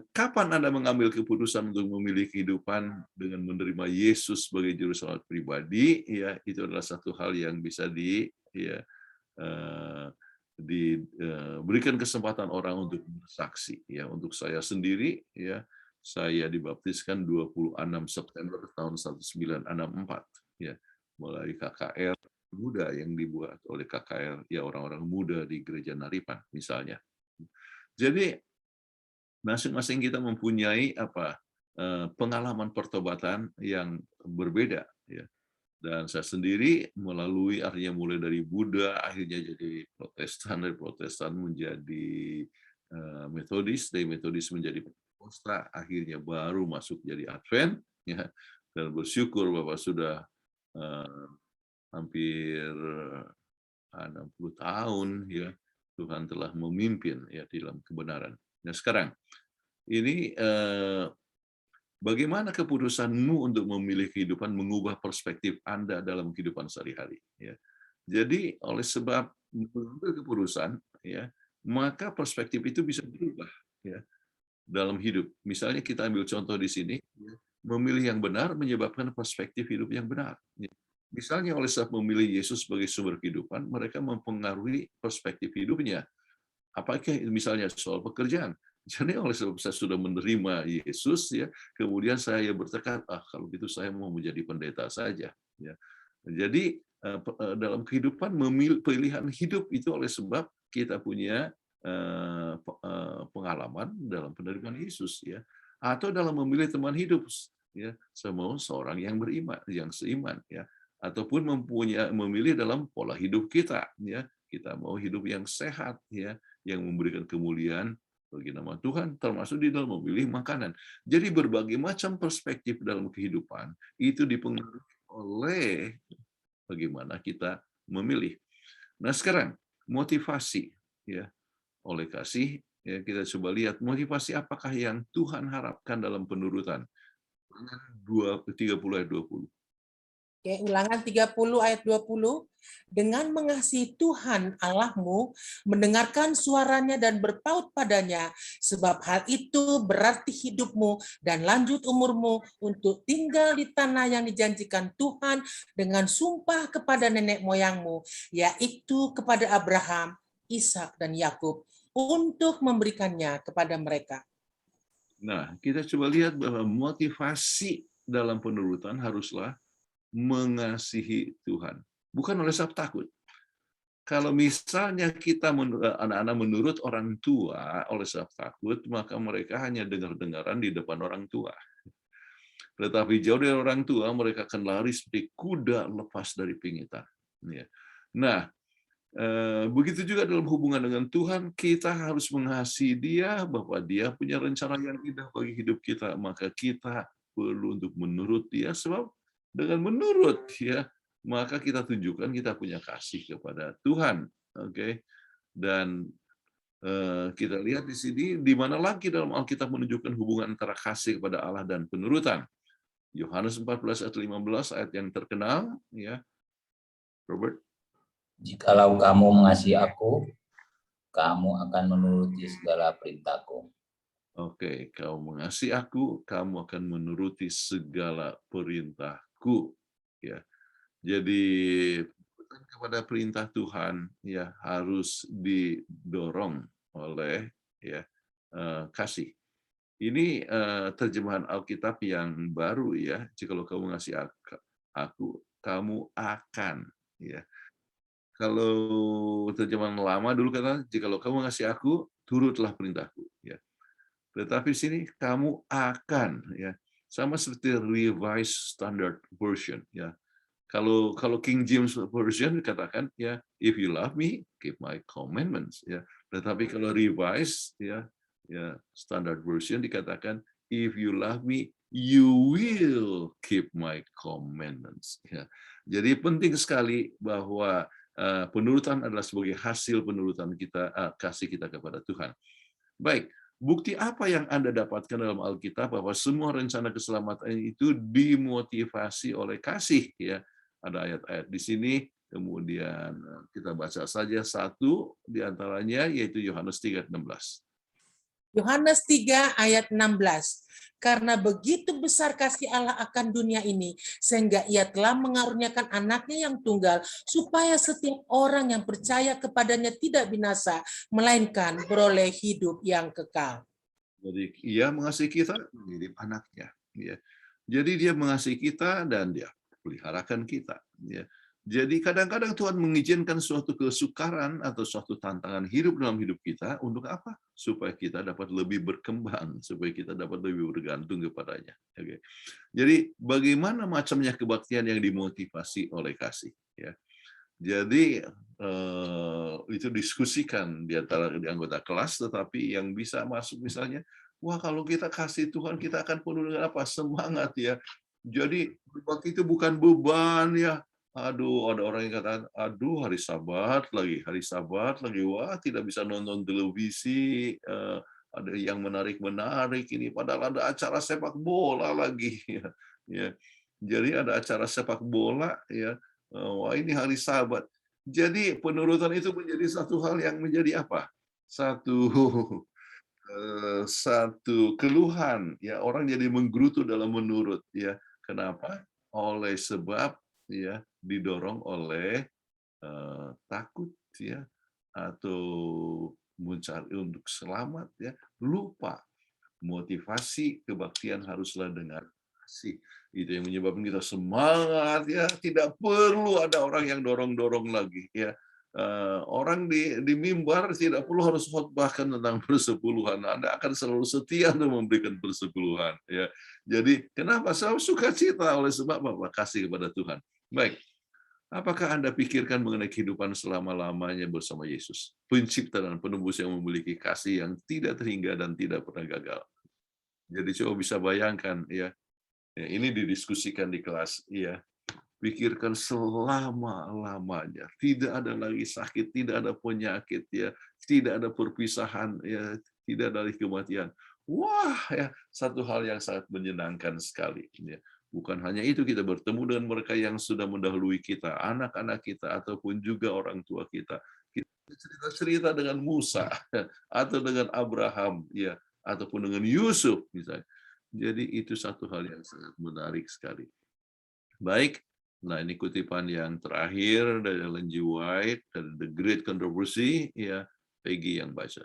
kapan Anda mengambil keputusan untuk memilih kehidupan dengan menerima Yesus sebagai juru selamat pribadi? Ya, itu adalah satu hal yang bisa diberikan kesempatan orang untuk bersaksi. Ya, untuk saya sendiri, ya, saya dibaptiskan 26 September tahun 1964. Ya, melalui KKR muda yang dibuat oleh KKR, ya orang-orang muda di Gereja Naripan, misalnya. Jadi masing-masing kita mempunyai pengalaman pertobatan yang berbeda, ya. Dan saya sendiri melalui artinya mulai dari Buddha akhirnya jadi Protestan, dari Protestan menjadi Metodis, dari Metodis menjadi Pentakosta, akhirnya baru masuk jadi Advent, ya. Dan bersyukur Bapak sudah hampir 60 tahun, ya Tuhan telah memimpin ya di dalam kebenaran. Nah sekarang ini bagaimana keputusanmu untuk memilih kehidupan mengubah perspektif Anda dalam kehidupan sehari-hari? Ya. Jadi oleh sebab mengambil keputusan, ya, maka perspektif itu bisa berubah, ya, dalam hidup. Misalnya kita ambil contoh di sini, ya, memilih yang benar menyebabkan perspektif hidup yang benar. Ya. Misalnya oleh sebab memilih Yesus sebagai sumber kehidupan, mereka mempengaruhi perspektif hidupnya. Apakah misalnya soal pekerjaan? Jadi oleh sebab saya sudah menerima Yesus, ya, kemudian saya bertekad, kalau gitu saya mau menjadi pendeta saja. Ya. Jadi dalam kehidupan pilihan hidup itu oleh sebab kita punya pengalaman dalam penerimaan Yesus, ya, atau dalam memilih teman hidup, ya, semua seorang yang beriman, yang seiman, ya, ataupun memilih dalam pola hidup kita, ya, kita mau hidup yang sehat, ya, yang memberikan kemuliaan bagi nama Tuhan, termasuk di dalam memilih makanan. Jadi berbagai macam perspektif dalam kehidupan itu dipengaruhi oleh bagaimana kita memilih. Nah sekarang motivasi, ya, oleh kasih, ya, kita coba lihat motivasi apakah yang Tuhan harapkan dalam penurutan. 30 ayat 20. Oke, Ulangan 30 ayat 20. Dengan mengasihi Tuhan Allahmu, mendengarkan suaranya dan berpaut padanya, sebab hal itu berarti hidupmu dan lanjut umurmu untuk tinggal di tanah yang dijanjikan Tuhan dengan sumpah kepada nenek moyangmu, yaitu kepada Abraham, Ishak dan Yakub, untuk memberikannya kepada mereka. Nah, kita coba lihat bahwa motivasi dalam penurutan haruslah mengasihi Tuhan, bukan oleh sebab takut. Kalau misalnya kita anak-anak menurut orang tua oleh sebab takut, maka mereka hanya dengar-dengaran di depan orang tua. Tetapi jauh dari orang tua, mereka akan lari seperti kuda lepas dari pingitan. Nah, begitu juga dalam hubungan dengan Tuhan, kita harus mengasihi Dia, bahwa Dia punya rencana yang indah bagi hidup kita, maka kita perlu untuk menurut Dia, sebab dengan menurut, ya, maka kita tunjukkan kita punya kasih kepada Tuhan. Oke. Dan kita lihat di sini, di mana lagi dalam Alkitab menunjukkan hubungan antara kasih kepada Allah dan penurutan. Yohanes 14 ayat 15, ayat yang terkenal, ya. Robert. Jikalau kamu mengasihi aku, kamu akan menuruti segala perintahku. Oke, kamu mengasihi aku, kamu akan menuruti segala perintahku. Ya, jadi kepada perintah Tuhan, ya, harus didorong oleh, ya, kasih. Ini terjemahan Alkitab yang baru, ya. Jikalau kamu mengasihi aku, kamu akan, ya. Kalau terjemahan lama dulu kata, jikalau kamu mengasihi aku, turutlah perintahku, ya. Tetapi di sini kamu akan, ya, sama seperti Revised Standard Version, ya. Kalau King James Version dikatakan, ya, if you love me, keep my commandments, ya. Tetapi kalau Revised, ya, Standard Version dikatakan, if you love me, you will keep my commandments, ya. Jadi penting sekali bahwa penurutan adalah sebagai hasil penurutan kita, kasih kita kepada Tuhan. Baik. Bukti apa yang Anda dapatkan dalam Alkitab bahwa semua rencana keselamatan itu dimotivasi oleh kasih, ya? Ada ayat-ayat di sini, kemudian kita baca saja satu di antaranya, yaitu Yohanes 3:16. Yohanes 3 ayat 16. Karena begitu besar kasih Allah akan dunia ini, sehingga Ia telah mengaruniakan anaknya yang tunggal, supaya setiap orang yang percaya kepadanya tidak binasa, melainkan beroleh hidup yang kekal. Jadi Ia mengasihi kita, mengirim anaknya. Ya. Jadi Dia mengasihi kita dan Dia peliharakan kita. Ya. Jadi kadang-kadang Tuhan mengizinkan suatu kesukaran atau suatu tantangan hidup dalam hidup kita untuk apa? Supaya kita dapat lebih berkembang, supaya kita dapat lebih bergantung kepadanya. Oke. Jadi bagaimana macamnya kebaktian yang dimotivasi oleh kasih? Ya. Jadi itu diskusikan di antara anggota kelas, tetapi yang bisa masuk misalnya, wah kalau kita kasih Tuhan kita akan penuh dengan apa? Semangat, ya. Jadi berbakti itu bukan beban, ya. Aduh, ada orang yang katakan, aduh hari Sabat lagi, wah tidak bisa nonton televisi, ada yang menarik-menarik ini, padahal ada acara sepak bola lagi. Ya. Jadi ada acara sepak bola, ya. Wah, ini hari Sabat. Jadi penurutan itu menjadi satu hal yang menjadi apa? Satu keluhan, ya, orang jadi menggerutu dalam menurut, ya. Kenapa? Oleh sebab, ya, didorong oleh takut, ya, atau mencari untuk selamat, ya, lupa motivasi kebaktian haruslah dengan kasih. Itu yang menyebabkan kita semangat, ya, tidak perlu ada orang yang dorong-dorong lagi, ya. Orang di mimbar tidak perlu harus khotbahkan tentang persepuluhan. Anda akan selalu setia untuk memberikan persepuluhan, ya. Jadi kenapa saya suka cita oleh sebab apa? Kasih kepada Tuhan. Baik. Apakah Anda pikirkan mengenai kehidupan selama-lamanya bersama Yesus? Pencipta dan penebus yang memiliki kasih yang tidak terhingga dan tidak pernah gagal. Jadi coba bisa bayangkan, ya, ini didiskusikan di kelas, ya. Pikirkan selama-lamanya, tidak ada lagi sakit, tidak ada penyakit, ya, tidak ada perpisahan, ya, tidak ada lagi kematian. Wah, ya, satu hal yang sangat menyenangkan sekali, ya. Bukan hanya itu, kita bertemu dengan mereka yang sudah mendahului kita, anak-anak kita ataupun juga orang tua kita. Kita cerita-cerita dengan Musa atau dengan Abraham, ya, ataupun dengan Yusuf misalnya. Jadi itu satu hal yang sangat menarik sekali. Baik. Nah, ini kutipan yang terakhir dari Ellen G. White dari The Great Controversy, ya, Peggy yang baca.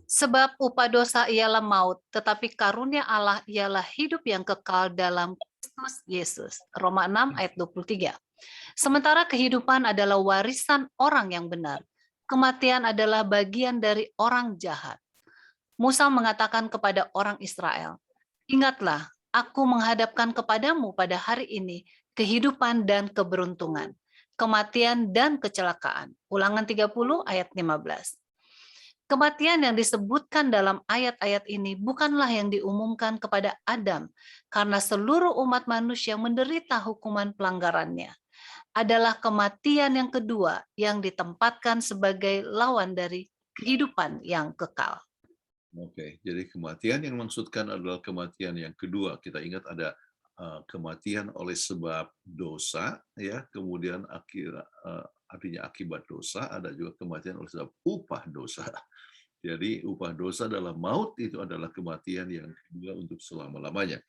Sebab upah dosa ialah maut, tetapi karunia Allah ialah hidup yang kekal dalam Kristus Yesus. Roma 6 ayat 23. Sementara kehidupan adalah warisan orang yang benar, kematian adalah bagian dari orang jahat. Musa mengatakan kepada orang Israel, "Ingatlah, aku menghadapkan kepadamu pada hari ini kehidupan dan keberuntungan, kematian dan kecelakaan." Ulangan 30 ayat 15. Kematian yang disebutkan dalam ayat-ayat ini bukanlah yang diumumkan kepada Adam, karena seluruh umat manusia menderita hukuman pelanggarannya. Adalah kematian yang kedua yang ditempatkan sebagai lawan dari kehidupan yang kekal. Oke, jadi kematian yang dimaksudkan adalah kematian yang kedua. Kita ingat ada kematian oleh sebab dosa, ya, kemudian artinya akibat dosa, ada juga kematian oleh sebab upah dosa. Jadi upah dosa adalah maut, itu adalah kematian yang kedua untuk selama-lamanya.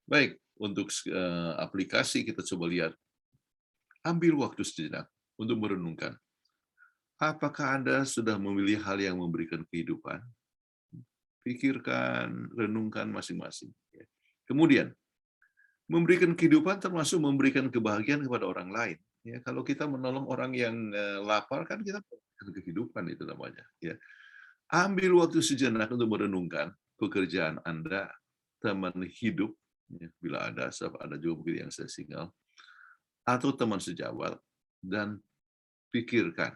Baik, untuk aplikasi kita coba lihat. Ambil waktu sejenak untuk merenungkan. Apakah Anda sudah memilih hal yang memberikan kehidupan? Pikirkan, renungkan masing-masing. Kemudian, memberikan kehidupan termasuk memberikan kebahagiaan kepada orang lain. Ya, kalau kita menolong orang yang lapar, kan kita memberikan kehidupan, itu namanya. Ya. Ambil waktu sejenak untuk merenungkan pekerjaan Anda, teman hidup, ya, bila ada juga mungkin yang saya single, atau teman sejawat, dan pikirkan,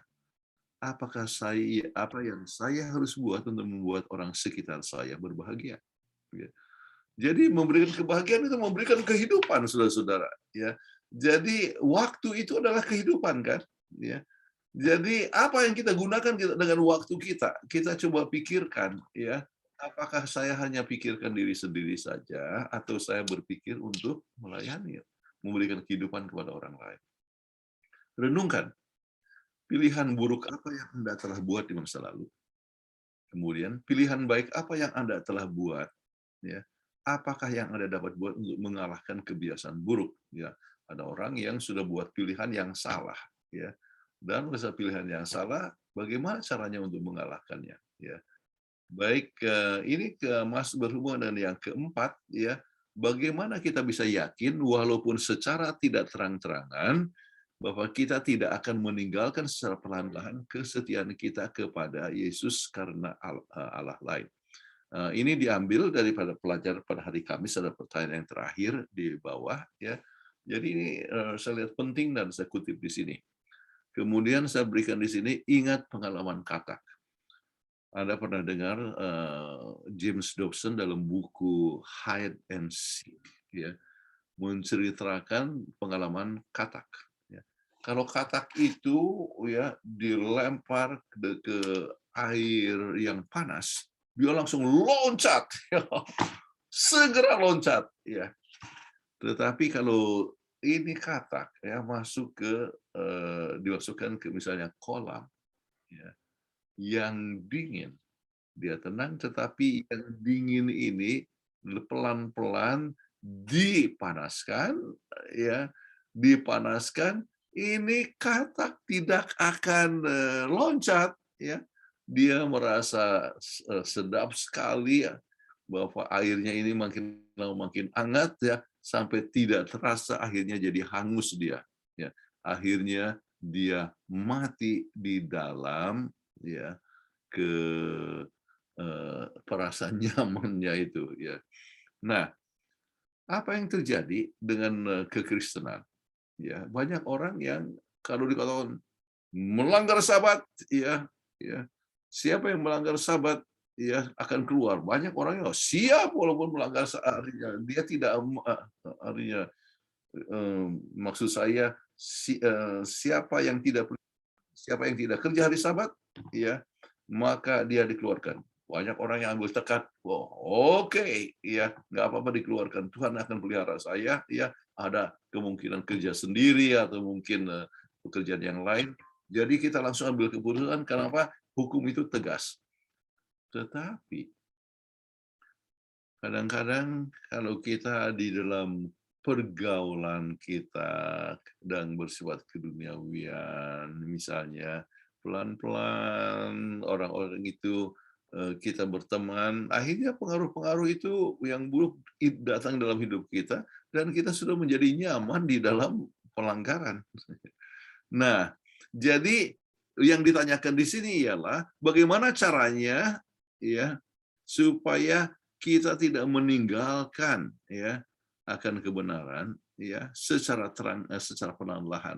apakah apa yang saya harus buat untuk membuat orang sekitar saya berbahagia. Ya. Jadi memberikan kebahagiaan itu memberikan kehidupan, saudara-saudara. Ya. Jadi waktu itu adalah kehidupan, kan? Ya. Jadi apa yang kita gunakan dengan waktu kita? Kita coba pikirkan, ya. Apakah saya hanya pikirkan diri sendiri saja, atau saya berpikir untuk melayani, memberikan kehidupan kepada orang lain? Renungkan. Pilihan buruk apa yang Anda telah buat di masa lalu? Kemudian, pilihan baik apa yang Anda telah buat? Ya, apakah yang Anda dapat buat untuk mengalahkan kebiasaan buruk? Ya, ada orang yang sudah buat pilihan yang salah, ya. Dan pada pilihan yang salah, bagaimana caranya untuk mengalahkannya? Ya, baik, ini berhubungan dengan yang keempat, ya. Bagaimana kita bisa yakin walaupun secara tidak terang-terangan bahwa kita tidak akan meninggalkan secara perlahan-lahan kesetiaan kita kepada Yesus karena Allah lain. Ini diambil daripada pelajaran pada hari Kamis, ada pertanyaan yang terakhir di bawah, ya. Jadi ini saya lihat penting dan saya kutip di sini. Kemudian saya berikan di sini, ingat pengalaman katak. Anda pernah dengar James Dobson dalam buku Hide and Seek, ya, menceritakan pengalaman katak. Kalau katak itu, ya, dilempar ke air yang panas, dia langsung loncat, segera loncat, ya. Tetapi kalau ini katak, ya, masuk ke dimasukkan ke misalnya kolam, ya, yang dingin, dia tenang, tetapi yang dingin ini pelan-pelan dipanaskan, ya, dipanaskan, ini katak tidak akan loncat, ya. Dia merasa sedap sekali, ya, bahwa airnya ini makin lama makin hangat, ya, sampai tidak terasa akhirnya jadi hangus dia, ya. Akhirnya dia mati di dalam, ya, ke perasaan nyamannya itu, ya. Nah, apa yang terjadi dengan kekristenan? Ya, banyak orang yang kalau dikatakan melanggar Sabat, ya, ya, siapa yang melanggar Sabat, ya, akan keluar. Banyak orang yang siap walaupun melanggar artinya dia tidak artinya maksud saya siapa yang tidak kerja hari Sabat, ya, maka dia dikeluarkan. Banyak orang yang ambil tekad, oke, ya, nggak apa-apa dikeluarkan. Tuhan akan pelihara saya, ya, ada kemungkinan kerja sendiri atau mungkin pekerjaan yang lain. Jadi kita langsung ambil keputusan, kenapa? Hukum itu tegas. Tetapi kadang-kadang kalau kita di dalam pergaulan kita dan bersifat keduniawian, misalnya pelan-pelan orang-orang itu kita berteman, akhirnya pengaruh-pengaruh itu yang buruk datang dalam hidup kita, dan kita sudah menjadi nyaman di dalam pelanggaran. Nah, jadi yang ditanyakan di sini ialah bagaimana caranya, ya, supaya kita tidak meninggalkan, ya, akan kebenaran, ya, secara terang, secara perlahan-lahan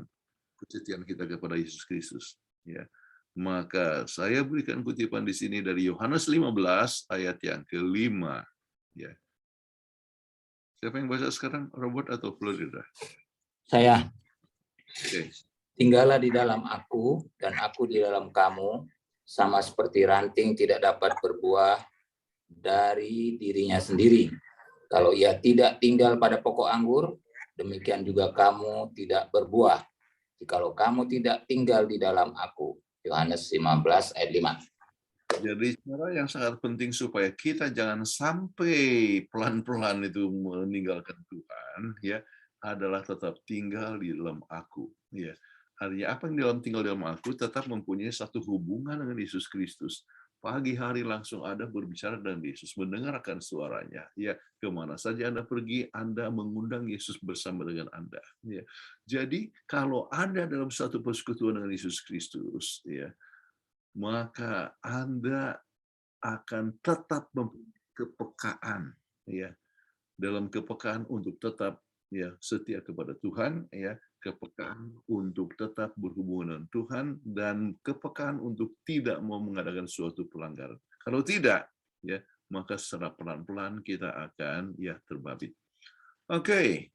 kesetiaan kita kepada Yesus Kristus, ya. Maka saya berikan kutipan di sini dari Yohanes 15 ayat yang ke-5, ya. Siapa yang baca sekarang, Robert atau Florida? Saya. Oke. Tinggallah di dalam aku dan aku di dalam kamu, sama seperti ranting tidak dapat berbuah dari dirinya sendiri. Kalau ia tidak tinggal pada pokok anggur, demikian juga kamu tidak berbuah. Jikalau kamu tidak tinggal di dalam aku. Yohanes 15 ayat 5. Jadi cara yang sangat penting supaya kita jangan sampai pelan-pelan itu meninggalkan Tuhan, ya, adalah tetap tinggal di dalam aku, ya. Artinya apa yang tinggal di dalam aku tetap mempunyai satu hubungan dengan Yesus Kristus. Pagi hari langsung ada berbicara dengan Yesus, mendengarkan suaranya, ya, kemana saja Anda pergi, Anda mengundang Yesus bersama dengan Anda, ya. Jadi kalau Anda dalam satu persekutuan dengan Yesus Kristus, ya, maka Anda akan tetap mempunyai kepekaan, ya, dalam kepekaan untuk tetap, ya, setia kepada Tuhan, ya, kepekaan untuk tetap berhubungan dengan Tuhan, dan kepekaan untuk tidak mau mengadakan suatu pelanggaran. Kalau tidak, ya, maka secara pelan-pelan kita akan, ya, terbabit. Oke,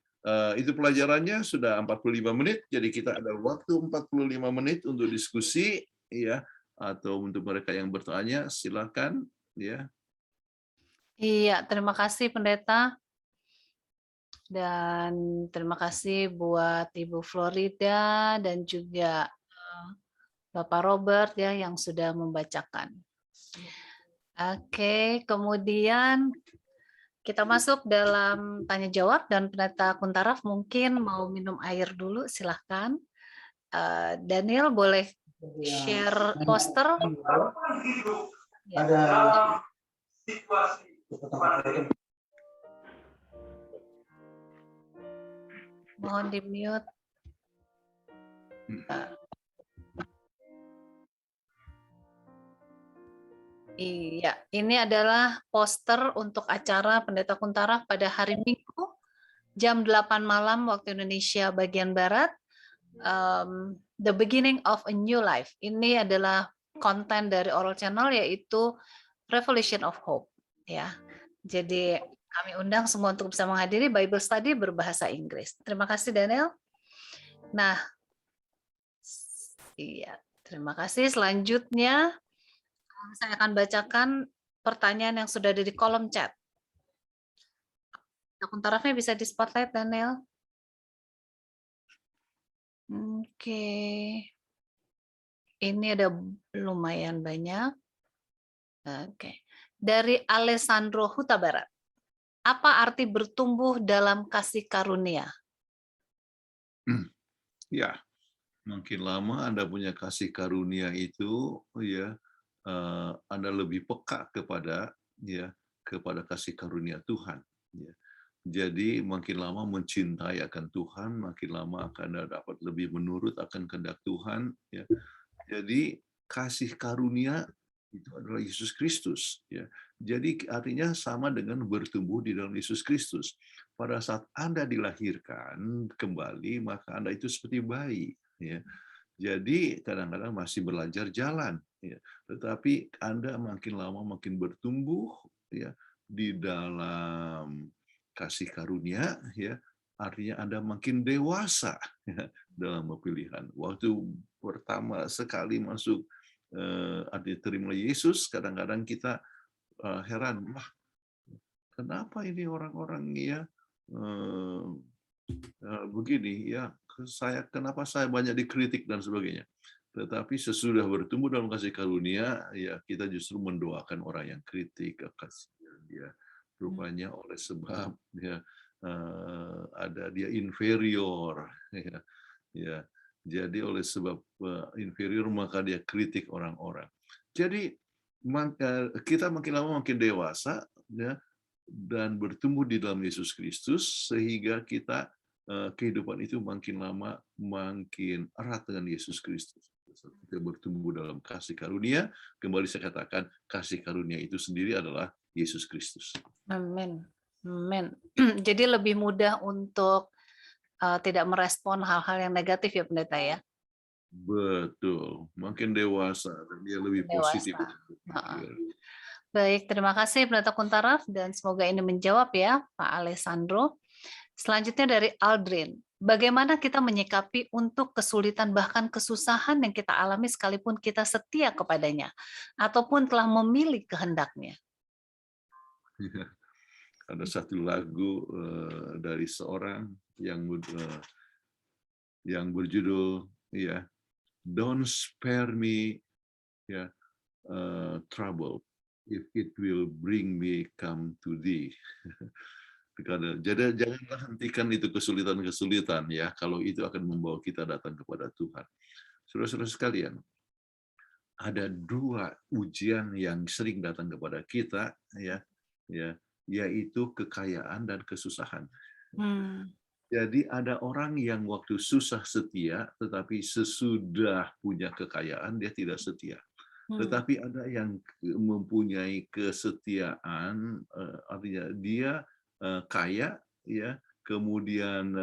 itu pelajarannya sudah 45 menit, jadi kita ada waktu 45 menit untuk diskusi, ya, atau untuk mereka yang bertanya, silakan, ya. Iya, terima kasih Pendeta. Dan terima kasih buat Ibu Florida dan juga Bapak Robert, ya, yang sudah membacakan. Oke, kemudian kita masuk dalam tanya jawab, dan Pendeta Kuntaraf mungkin mau minum air dulu, silahkan. Daniel boleh share poster. Ya. Ada situasi Mohon di-mute. Iya, ini adalah poster untuk acara Pendeta Kuntaraf pada hari Minggu jam 8 malam waktu Indonesia bagian Barat. The Beginning of a New Life. Ini adalah konten dari Oral Channel, yaitu Revelation of Hope, ya. Jadi kami undang semua untuk bisa menghadiri Bible Study berbahasa Inggris. Terima kasih Daniel. Nah, iya, terima kasih. Selanjutnya Saya akan bacakan pertanyaan yang sudah ada di kolom chat. Akun tarafnya bisa di spotlight, Daniel. Oke. Ini ada lumayan banyak. Oke. Dari Alessandro Huta Barat. Apa arti bertumbuh dalam kasih karunia? Ya, makin lama Anda punya kasih karunia itu, ya, Anda lebih peka kepada kasih karunia Tuhan. Ya. Jadi makin lama mencintai akan Tuhan, makin lama akan Anda dapat lebih menurut akan kehendak Tuhan. Ya. Jadi kasih karunia itu adalah Yesus Kristus. Ya. Jadi artinya sama dengan bertumbuh di dalam Yesus Kristus. Pada saat Anda dilahirkan kembali, maka Anda itu seperti bayi. Ya. Jadi kadang-kadang masih belajar jalan. Ya. Tetapi Anda makin lama makin bertumbuh ya, di dalam kasih karunia, ya, artinya Anda makin dewasa ya, dalam pemilihan. Waktu pertama sekali masuk terima Yesus, kadang-kadang kita heran, wah, kenapa ini orang-orang ya begini ya, kenapa saya banyak dikritik dan sebagainya. Tetapi sesudah bertumbuh dalam kasih karunia, ya kita justru mendoakan orang yang kritik, kasihan dia. Rupanya oleh sebab ya ada dia inferior, ya. Jadi oleh sebab inferior maka dia kritik orang-orang. Jadi kita makin lama makin dewasa ya, dan bertumbuh di dalam Yesus Kristus sehingga kita kehidupan itu makin lama makin erat dengan Yesus Kristus. Kita bertumbuh dalam kasih karunia. Kembali saya katakan kasih karunia itu sendiri adalah Yesus Kristus. Amin. Amin. Jadi lebih mudah untuk tidak merespon hal-hal yang negatif ya Pendeta ya. Betul, makin dewasa dan dia lebih positif. Baik, terima kasih Pendeta Kuntaraf dan semoga ini menjawab ya Pak Alessandro. Selanjutnya dari Aldrin, bagaimana kita menyikapi untuk kesulitan bahkan kesusahan yang kita alami sekalipun kita setia kepadanya ataupun telah memilih kehendaknya? Ada satu lagu dari seorang yang berjudul ya, Don't spare me ya, trouble if it will bring me come to thee. Jadi janganlah hentikan itu kesulitan-kesulitan ya, kalau itu akan membawa kita datang kepada Tuhan. Saudara-saudara sekalian, ada dua ujian yang sering datang kepada kita ya, yaitu kekayaan dan kesusahan. Jadi ada orang yang waktu susah setia, tetapi sesudah punya kekayaan dia tidak setia. Tetapi ada yang mempunyai kesetiaan, artinya dia kaya, ya, kemudian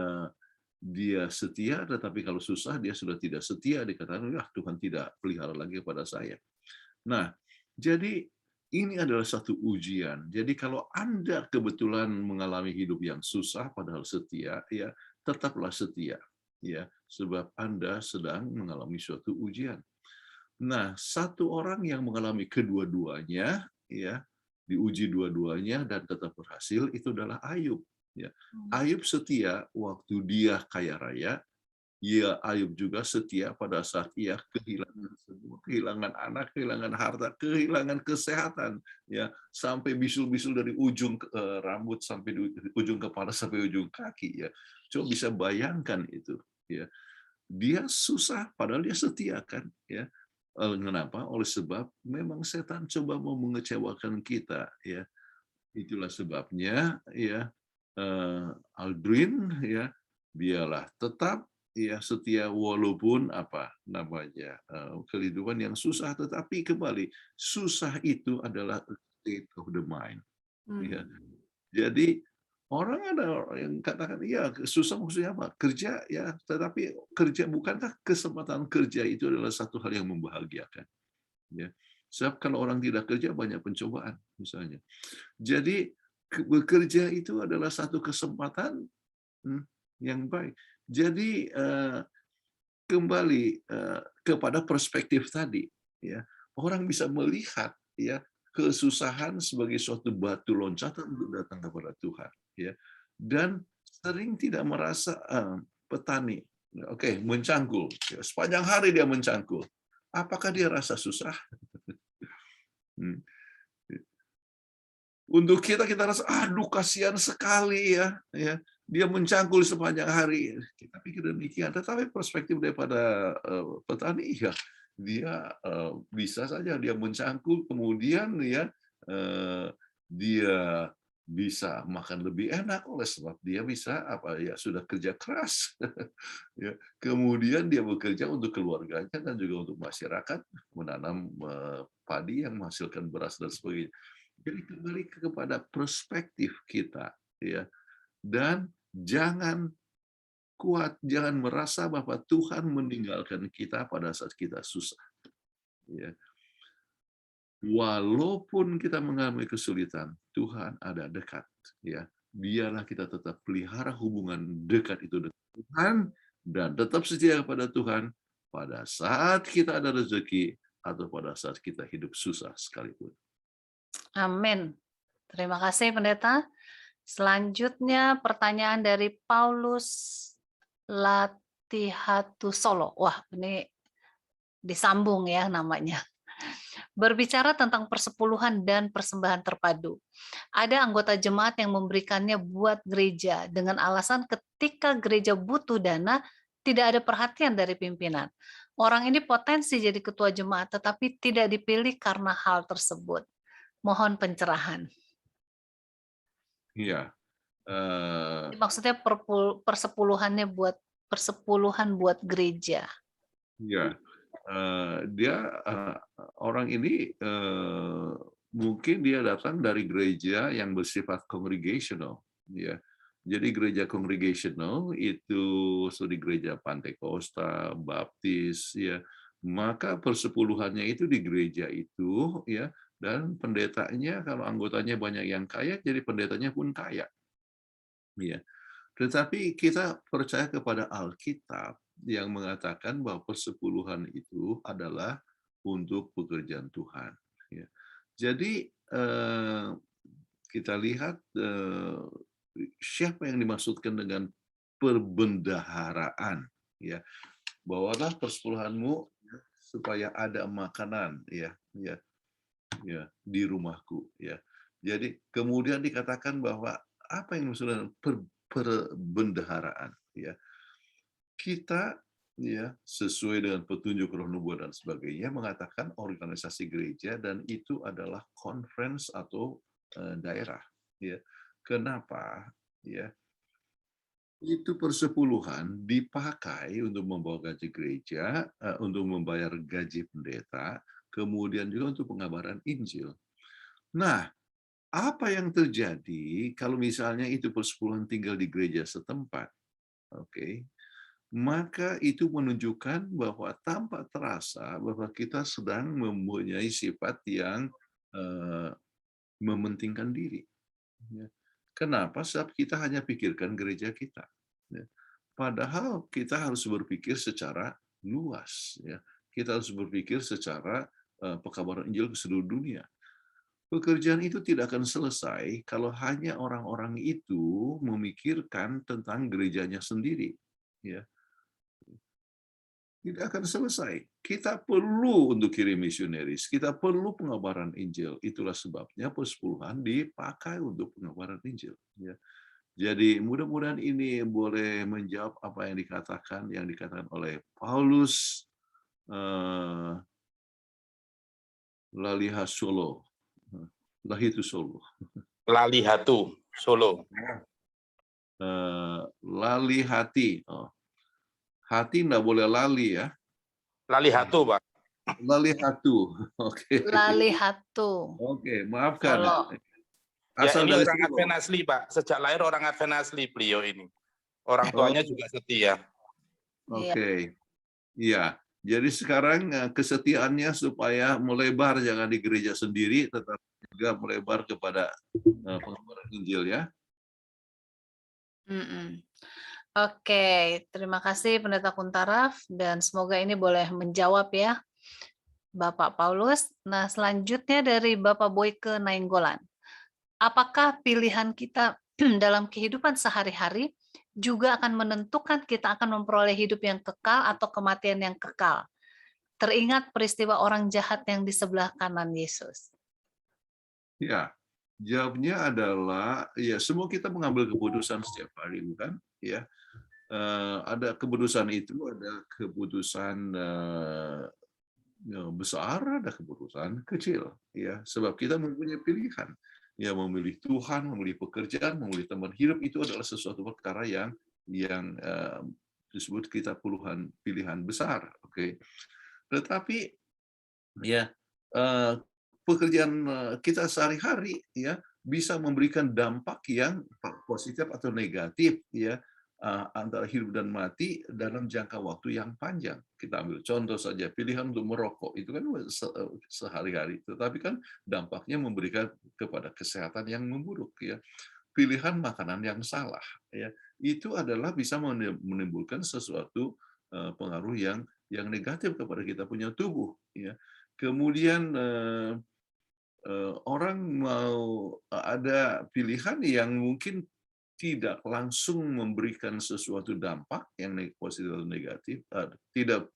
dia setia, tetapi kalau susah dia sudah tidak setia, dikatakan, ya Tuhan tidak pelihara lagi kepada saya. Nah, jadi ini adalah satu ujian. Jadi kalau Anda kebetulan mengalami hidup yang susah padahal setia, ya tetaplah setia, ya, sebab Anda sedang mengalami suatu ujian. Nah, satu orang yang mengalami kedua-duanya, ya, diuji dua-duanya dan tetap berhasil, itu adalah Ayub. Ya. Ayub setia waktu dia kaya raya. Ya, Ayub juga setia pada saat ia kehilangan semua, kehilangan anak, kehilangan harta, kehilangan kesehatan, ya, sampai bisul-bisul dari ujung rambut sampai ujung kepala sampai ujung kaki, ya. Coba bisa bayangkan itu, ya. Dia susah padahal dia setia kan, ya. Kenapa? Oleh sebab memang setan coba mau mengecewakan kita, ya. Itulah sebabnya, ya, Aldrin, ya, biarlah tetap ya setia walaupun apa namanya kehidupan yang susah, tetapi kembali susah itu adalah state of the mind. Ya. Jadi orang ada yang katakan iya susah maksudnya apa? Kerja ya, tetapi kerja bukankah kesempatan kerja itu adalah satu hal yang membahagiakan? Ya. Sebab kalau orang tidak kerja banyak pencobaan misalnya. Jadi bekerja itu adalah satu kesempatan yang baik. Jadi kembali kepada perspektif tadi, ya, orang bisa melihat ya kesusahan sebagai suatu batu loncatan untuk datang kepada Tuhan, ya. Dan sering tidak merasa petani, oke, mencangkul, ya, sepanjang hari dia mencangkul. Apakah dia rasa susah? Untuk kita rasa, aduh kasihan sekali ya, dia mencangkul sepanjang hari. Kita pikir demikian, tetapi perspektif daripada petani ya, dia bisa saja dia mencangkul, kemudian ya dia bisa makan lebih enak oleh sebab dia bisa sudah kerja keras. Ya, kemudian dia bekerja untuk keluarganya dan juga untuk masyarakat, menanam padi yang menghasilkan beras dan sebagainya. Jadi kembali kepada perspektif kita, ya, dan jangan merasa bahwa Tuhan meninggalkan kita pada saat kita susah. Ya. Walaupun kita mengalami kesulitan, Tuhan ada dekat. Ya, biarlah kita tetap pelihara hubungan dekat itu dengan Tuhan dan tetap setia kepada Tuhan pada saat kita ada rezeki atau pada saat kita hidup susah sekalipun. Amin. Terima kasih Pendeta. Selanjutnya pertanyaan dari Paulus Latihatu Solo. Wah, ini disambung ya namanya. Berbicara tentang persepuluhan dan persembahan terpadu. Ada anggota jemaat yang memberikannya buat gereja dengan alasan ketika gereja butuh dana, tidak ada perhatian dari pimpinan. Orang ini potensi jadi ketua jemaat, tetapi tidak dipilih karena hal tersebut. Mohon pencerahan. Iya. Maksudnya persepuluhan buat gereja. Iya. Orang ini mungkin dia datang dari gereja yang bersifat congregational, ya. Jadi gereja congregational itu seperti gereja Pantekosta, Baptis, ya. Maka persepuluhannya itu di gereja itu, ya. Dan pendetanya kalau anggotanya banyak yang kaya, jadi pendetanya pun kaya. Ya. Tetapi kita percaya kepada Alkitab yang mengatakan bahwa persepuluhan itu adalah untuk pekerjaan Tuhan. Ya. Jadi kita lihat siapa yang dimaksudkan dengan perbendaharaan. Ya. Bawalah persepuluhanmu supaya ada makanan ya di rumahku. Ya. Jadi kemudian dikatakan bahwa apa yang dimaksudkan perbendaharaan, ya. Kita ya sesuai dengan petunjuk Roh Nubuat dan sebagainya mengatakan organisasi gereja dan itu adalah conference atau daerah, ya. Kenapa? Ya. Itu persepuluhan dipakai untuk membawa gaji gereja, untuk membayar gaji pendeta, kemudian juga untuk pengabaran Injil. Nah, apa yang terjadi kalau misalnya itu persepuluhan tinggal di gereja setempat? Oke. Maka itu menunjukkan bahwa tanpa terasa bahwa kita sedang mempunyai sifat yang mementingkan diri. Kenapa? Sebab kita hanya pikirkan gereja kita. Padahal kita harus berpikir secara luas. Kita harus berpikir secara pekabaran Injil ke seluruh dunia. Pekerjaan itu tidak akan selesai kalau hanya orang-orang itu memikirkan tentang gerejanya sendiri. Ya. Tidak akan selesai. Kita perlu untuk kirim misionaris, kita perlu pengabaran Injil. Itulah sebabnya persepuluhan dipakai untuk pengabaran Injil. Ya. Jadi mudah-mudahan ini boleh menjawab apa yang dikatakan oleh Paulus Latihatu Solo. Latihatu Solo. Lali hati. Oh. Hati enggak boleh lali ya. Latihatu, Pak. Latihatu. Oke. Latihatu. Oke, maafkan. Asal ya, ini orang Advent asli, Pak. Sejak lahir orang Advent asli beliau ini. Orang tuanya juga setia. Oke. Iya. Jadi sekarang kesetiaannya supaya melebar jangan di gereja sendiri, tetapi juga melebar kepada pengabaran Injil ya. Oke, terima kasih Pendeta Kuntaraf dan semoga ini boleh menjawab ya. Bapak Paulus. Nah, selanjutnya dari Bapak Boyke Nainggolan. Apakah pilihan kita dalam kehidupan sehari-hari juga akan menentukan kita akan memperoleh hidup yang kekal atau kematian yang kekal? Teringat peristiwa orang jahat yang di sebelah kanan Yesus. Ya, jawabnya adalah ya semua kita mengambil keputusan setiap hari, bukan? Ya, ada keputusan itu, ada keputusan besar, ada keputusan kecil. Ya, sebab kita mempunyai pilihan. Ya, memilih Tuhan, memilih pekerjaan, memilih teman hidup itu adalah sesuatu perkara yang disebut kita pilihan besar. Oke, tetapi ya pekerjaan kita sehari-hari ya bisa memberikan dampak yang positif atau negatif ya antara hidup dan mati dalam jangka waktu yang panjang. Kita ambil contoh saja pilihan untuk merokok itu kan sehari-hari, tetapi kan dampaknya memberikan kepada kesehatan yang memburuk ya. Pilihan makanan yang salah ya itu adalah bisa menimbulkan sesuatu pengaruh yang negatif kepada kita punya tubuh ya. Kemudian orang mau ada pilihan yang mungkin tidak langsung memberikan sesuatu dampak yang positif atau negatif, tidak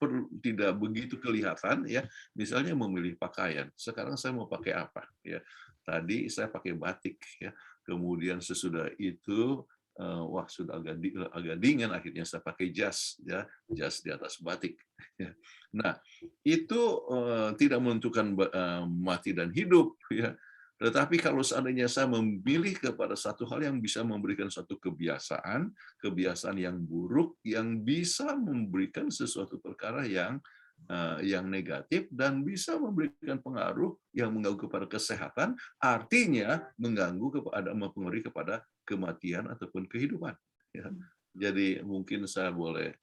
begitu kelihatan ya. Misalnya memilih pakaian. Sekarang saya mau pakai apa ya? Tadi saya pakai batik ya. Kemudian sesudah itu wah sudah agak dingin, akhirnya saya pakai jas ya, jas di atas batik. Nah, itu tidak menentukan mati dan hidup ya. Tetapi kalau seandainya saya memilih kepada satu hal yang bisa memberikan satu kebiasaan yang buruk yang bisa memberikan sesuatu perkara yang negatif dan bisa memberikan pengaruh yang mengganggu kepada kesehatan, artinya mempengaruhi kepada kematian ataupun kehidupan. Ya. Jadi mungkin saya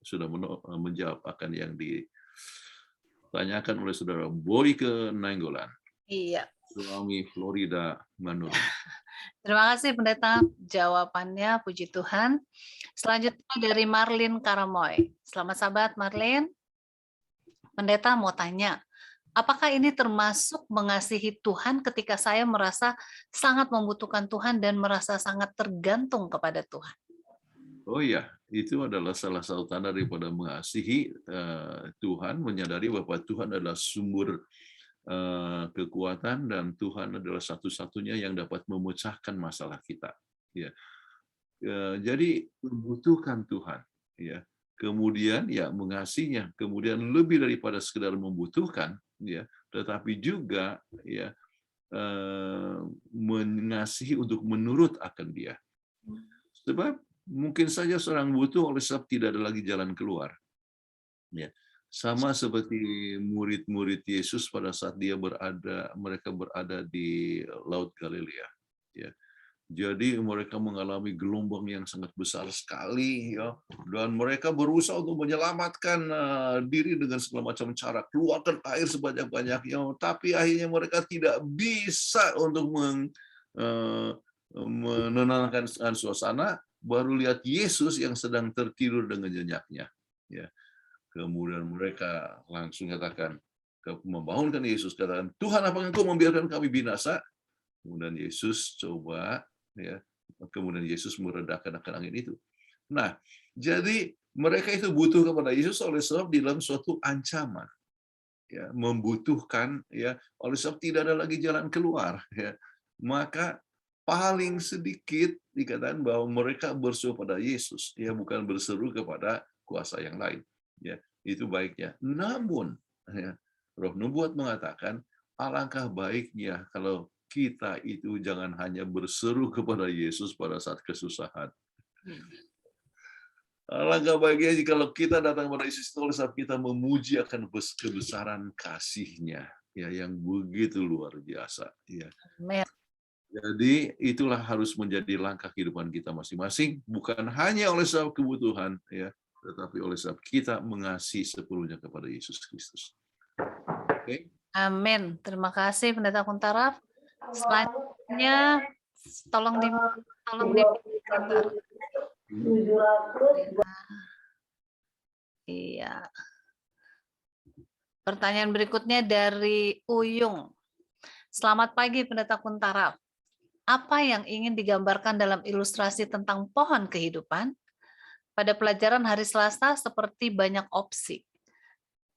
sudah menjawab akan yang ditanyakan oleh saudara Boyke Nainggolan. Iya. Suami Florida Manur. Terima kasih Pendeta jawabannya, puji Tuhan. Selanjutnya dari Marlin Karamoy. Selamat sahabat Marlin. Pendeta mau tanya, apakah ini termasuk mengasihi Tuhan ketika saya merasa sangat membutuhkan Tuhan dan merasa sangat tergantung kepada Tuhan? Oh iya, itu adalah salah satu tanda daripada mengasihi Tuhan, menyadari bahwa Tuhan adalah sumber kekuatan dan Tuhan adalah satu-satunya yang dapat memecahkan masalah kita. Ya. Jadi membutuhkan Tuhan. Ya. Kemudian ya mengasihinya. Kemudian lebih daripada sekedar membutuhkan, ya, tetapi juga ya mengasihi untuk menurut akan Dia. Sebab mungkin saja seorang butuh oleh sebab tidak ada lagi jalan keluar. Ya. Sama seperti murid-murid Yesus pada saat mereka berada di Laut Galilea. Ya. Jadi mereka mengalami gelombang yang sangat besar sekali, ya, dan mereka berusaha untuk menyelamatkan diri dengan segala macam cara, keluarkan air sebanyak-banyaknya, tapi akhirnya mereka tidak bisa untuk menenangkan suasana. Baru lihat Yesus yang sedang tertidur dengan nyenyaknya. Ya. Kemudian mereka langsung katakan, membangunkan Yesus, katakan, Tuhan, apakah Engkau membiarkan kami binasa? Kemudian Yesus coba, ya, kemudian Yesus meredakan angin itu. Nah, jadi mereka itu butuh kepada Yesus oleh sebab di dalam suatu ancaman, ya, membutuhkan, ya, oleh sebab tidak ada lagi jalan keluar, ya. Maka paling sedikit dikatakan bahwa mereka berseru pada Yesus, ya, bukan berseru kepada kuasa yang lain. Ya, itu baiknya. Namun, ya, Roh Nubuat mengatakan alangkah baiknya kalau kita itu jangan hanya berseru kepada Yesus pada saat kesusahan. Alangkah baiknya kalau kita datang kepada Yesus oleh sebab kita memuji akan kebesaran kasih-Nya, ya, yang begitu luar biasa. Ya. Jadi itulah harus menjadi langkah kehidupan kita masing-masing, bukan hanya oleh sebab kebutuhan, ya, tetapi oleh sebab kita mengasihi sepenuhnya kepada Yesus Kristus. Oke. Amin. Terima kasih Pendeta Kuntaraf. Selanjutnya tolong di sebentar. Iya. Pertanyaan berikutnya dari Uyung. Selamat pagi Pendeta Kuntara. Apa yang ingin digambarkan dalam ilustrasi tentang pohon kehidupan? Pada pelajaran hari Selasa seperti banyak opsi.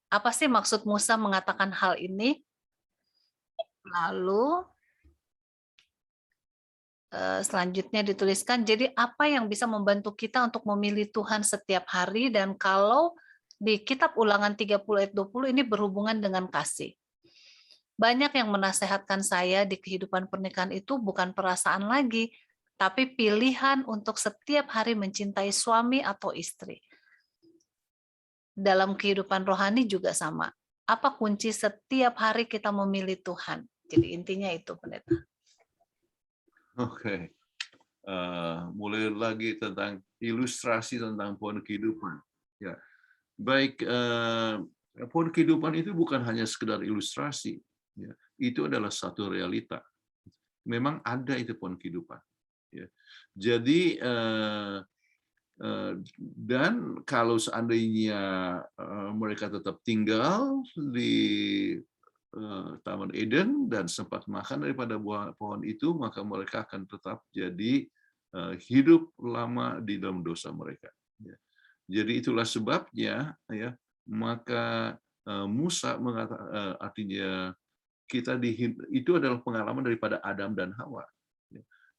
Apa sih maksud Musa mengatakan hal ini? Lalu selanjutnya dituliskan, jadi apa yang bisa membantu kita untuk memilih Tuhan setiap hari, dan kalau di kitab Ulangan 30 ayat 20 ini berhubungan dengan kasih. Banyak yang menasehatkan saya di kehidupan pernikahan itu bukan perasaan lagi, tapi pilihan untuk setiap hari mencintai suami atau istri. Dalam kehidupan rohani juga sama. Apa kunci setiap hari kita memilih Tuhan? Jadi intinya itu, Pendeta. Oke. Mulai lagi tentang ilustrasi tentang pohon kehidupan. Ya, baik. Pohon kehidupan itu bukan hanya sekedar ilustrasi. Ya, itu adalah satu realita. Memang ada itu pohon kehidupan. Ya. Jadi dan kalau seandainya mereka tetap tinggal di Taman Eden dan sempat makan daripada buah pohon itu, maka mereka akan tetap jadi hidup lama di dalam dosa mereka. Jadi itulah sebabnya, ya, maka Musa mengatakan, artinya kita itu adalah pengalaman daripada Adam dan Hawa.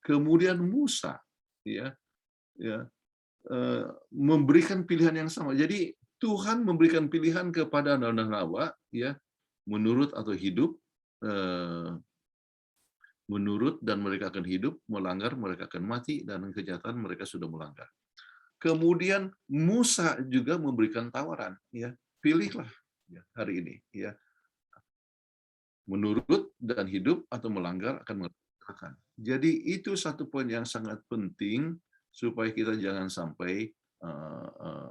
Kemudian Musa, ya, memberikan pilihan yang sama. Jadi Tuhan memberikan pilihan kepada Adam dan Hawa, ya, menurut atau hidup, menurut dan mereka akan hidup, melanggar mereka akan mati, dan kenyataan mereka sudah melanggar. Kemudian Musa juga memberikan tawaran, ya, pilihlah ya, hari ini, ya, menurut dan hidup atau melanggar akan mengatakan. Jadi itu satu poin yang sangat penting supaya kita jangan sampai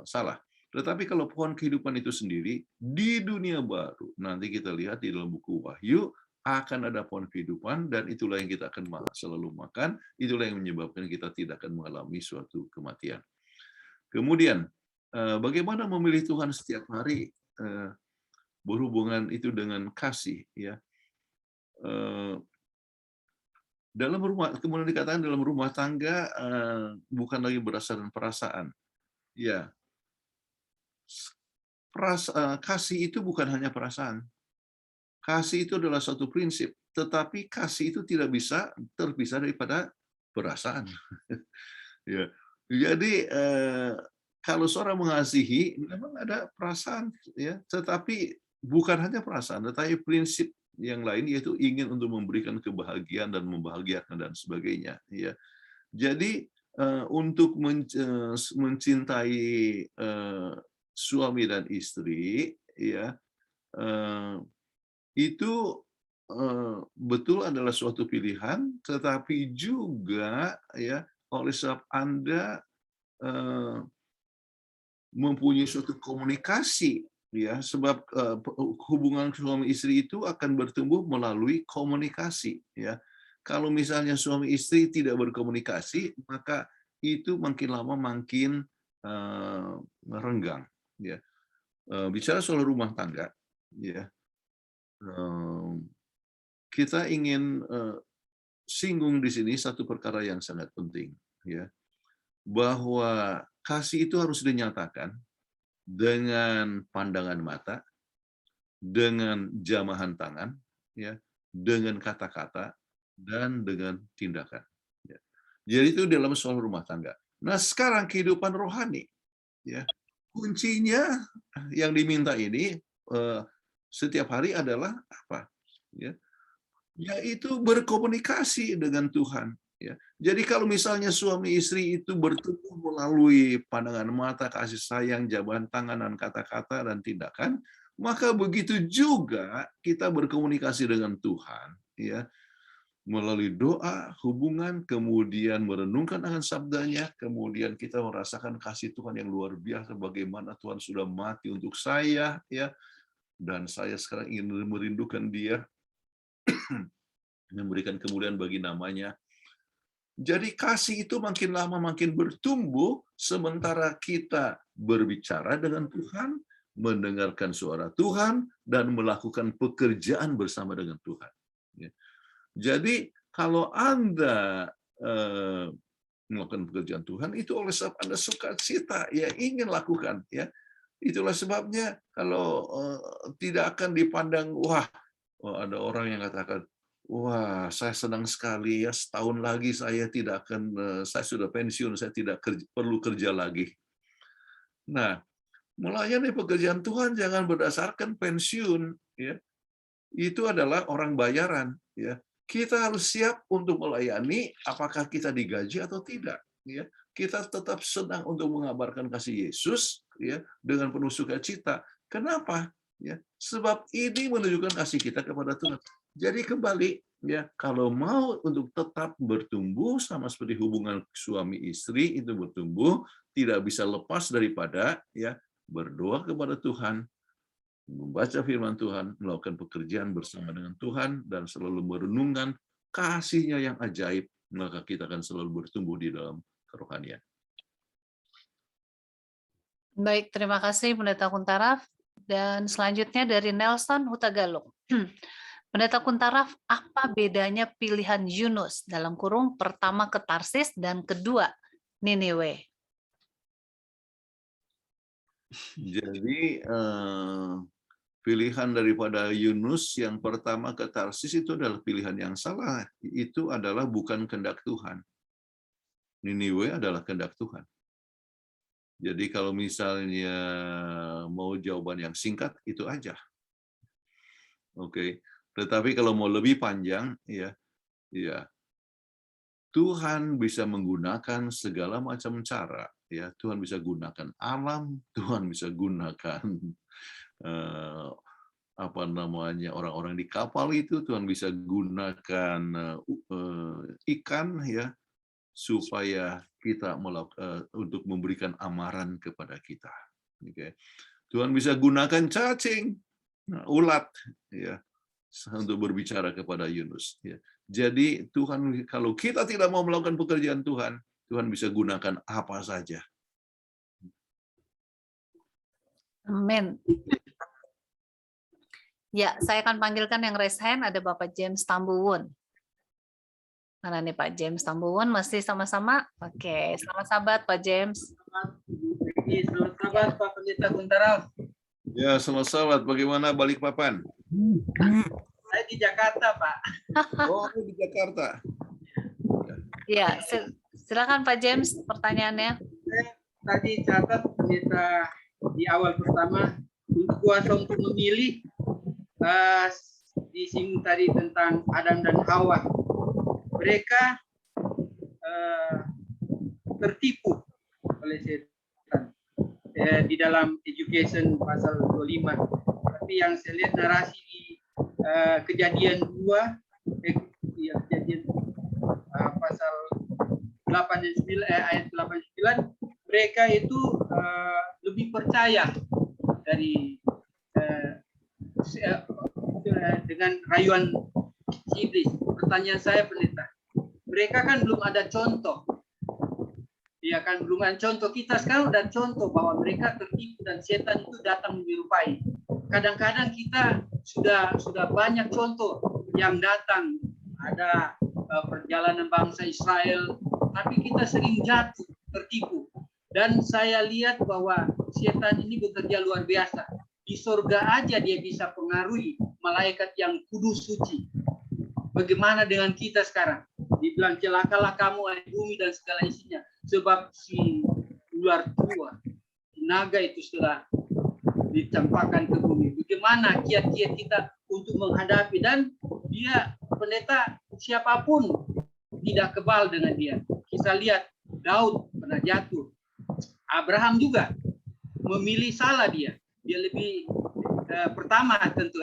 salah. Tetapi kalau pohon kehidupan itu sendiri, di dunia baru, nanti kita lihat di dalam buku Wahyu, akan ada pohon kehidupan, dan itulah yang kita akan selalu makan, itulah yang menyebabkan kita tidak akan mengalami suatu kematian. Kemudian, bagaimana memilih Tuhan setiap hari, berhubungan itu dengan kasih. Ya. Kemudian dikatakan dalam rumah tangga, bukan lagi berdasarkan perasaan. Ya. Kasih itu bukan hanya perasaan. Kasih itu adalah suatu prinsip, tetapi kasih itu tidak bisa terpisah daripada perasaan. Ya. Jadi kalau seorang mengasihi, memang ada perasaan, ya, tetapi bukan hanya perasaan, tetapi prinsip yang lain, yaitu ingin untuk memberikan kebahagiaan dan membahagiakan dan sebagainya. Ya. Jadi untuk mencintai suami dan istri, ya, itu betul adalah suatu pilihan, tetapi juga, ya, oleh sebab Anda mempunyai suatu komunikasi, ya, sebab hubungan suami istri itu akan bertumbuh melalui komunikasi. Ya. Kalau misalnya suami istri tidak berkomunikasi, maka itu makin lama makin renggang. Ya. Bicara soal rumah tangga, ya, kita ingin singgung di sini satu perkara yang sangat penting, ya, bahwa kasih itu harus dinyatakan dengan pandangan mata, dengan jamahan tangan, ya, dengan kata-kata, dan dengan tindakan. Ya. Jadi itu dalam soal rumah tangga. Nah, sekarang kehidupan rohani, ya, kuncinya yang diminta ini setiap hari adalah apa? Ya, yaitu berkomunikasi dengan Tuhan. Ya. Jadi kalau misalnya suami istri itu bertemu melalui pandangan mata, kasih sayang, jawaban tangan, dan kata-kata dan tindakan, maka begitu juga kita berkomunikasi dengan Tuhan, ya, melalui doa, hubungan, kemudian merenungkan akan sabdanya, kemudian kita merasakan kasih Tuhan yang luar biasa, bagaimana Tuhan sudah mati untuk saya, ya, dan saya sekarang ingin merindukan Dia, memberikan kemuliaan bagi namanya. Jadi kasih itu makin lama makin bertumbuh, sementara kita berbicara dengan Tuhan, mendengarkan suara Tuhan, dan melakukan pekerjaan bersama dengan Tuhan. Ya. Jadi kalau Anda melakukan pekerjaan Tuhan, itu oleh sebab Anda sukacita, ya ingin lakukan. Ya. Itulah sebabnya kalau tidak akan dipandang, wah ada orang yang katakan, wah saya senang sekali ya, setahun lagi saya tidak akan, saya sudah pensiun, saya tidak perlu kerja lagi. Nah, melayani pekerjaan Tuhan jangan berdasarkan pensiun, ya. Itu adalah orang bayaran, ya. Kita harus siap untuk melayani, apakah kita digaji atau tidak, ya. Kita tetap senang untuk mengabarkan kasih Yesus, ya, dengan penuh sukacita. Kenapa? Ya, sebab ini menunjukkan kasih kita kepada Tuhan. Jadi kembali, ya, kalau mau untuk tetap bertumbuh sama seperti hubungan suami istri itu bertumbuh, tidak bisa lepas daripada, ya, berdoa kepada Tuhan, membaca firman Tuhan, melakukan pekerjaan bersama dengan Tuhan, dan selalu merenungkan kasih-Nya yang ajaib, maka kita akan selalu bertumbuh di dalam kerohanian. Baik, terima kasih Pendeta Kuntaraf. Dan selanjutnya dari Nelson Hutagalung. Pendeta Kuntaraf, apa bedanya pilihan Yunus dalam kurung pertama ke Tarsis dan kedua Niniwe? Jadi pilihan daripada Yunus yang pertama ke Tarsis itu adalah pilihan yang salah. Itu adalah bukan kehendak Tuhan. Niniwe adalah kehendak Tuhan. Jadi kalau misalnya mau jawaban yang singkat, itu aja. Oke. Tetapi kalau mau lebih panjang, ya, Tuhan bisa menggunakan segala macam cara. Ya, Tuhan bisa gunakan alam, Tuhan bisa gunakan orang-orang di kapal itu, Tuhan bisa gunakan ikan, ya, supaya kita untuk memberikan amaran kepada kita. Okay. Tuhan bisa gunakan cacing, ulat, ya, untuk berbicara kepada Yunus. Ya. Jadi Tuhan, kalau kita tidak mau melakukan pekerjaan Tuhan, Tuhan bisa gunakan apa saja. Amin. Ya, saya akan panggilkan yang raise hand, ada Bapak James Tambuwun. Mana nih Pak James Tambuwun, masih sama-sama? Oke, selamat sahabat Pak James. Selamat sahabat Pak Pendeta Kuntaraf. Ya, selamat sahabat. Bagaimana Balikpapan? Saya di Jakarta, Pak. Oh, di Jakarta. Ya, silakan Pak James, pertanyaannya. Saya tadi catat pendeta di awal pertama, untuk kuasa untuk memilih, disinggung tadi tentang Adam dan Hawa. Mereka tertipu oleh setan di dalam Education pasal 25. Tapi yang saya lihat narasi di Kejadian 2, Kejadian pasal 8 dan 9, ayat 8 dan 9, mereka itu lebih percaya dari dengan rayuan iblis. Pertanyaan saya pendeta, mereka kan belum ada contoh, ya kan, belum ada contoh. Kita sekarang ada contoh bahwa mereka tertipu dan setan itu datang menyerupai. Kadang-kadang kita sudah banyak contoh yang datang, ada perjalanan bangsa Israel, tapi kita sering jatuh, tertipu. Dan saya lihat bahwa setan ini bekerja luar biasa. Di surga aja dia bisa pengaruhi malaikat yang kudus suci. Bagaimana dengan kita sekarang? Dibilang celakalah kamu air bumi dan segala isinya, sebab si ular tua, naga itu sudah dicampakkan ke bumi. Bagaimana kiat-kiat kita untuk menghadapi, dan dia pendeta siapapun tidak kebal dengan dia. Kita lihat Daud pernah jatuh, Abraham juga memilih salah dia lebih pertama tentu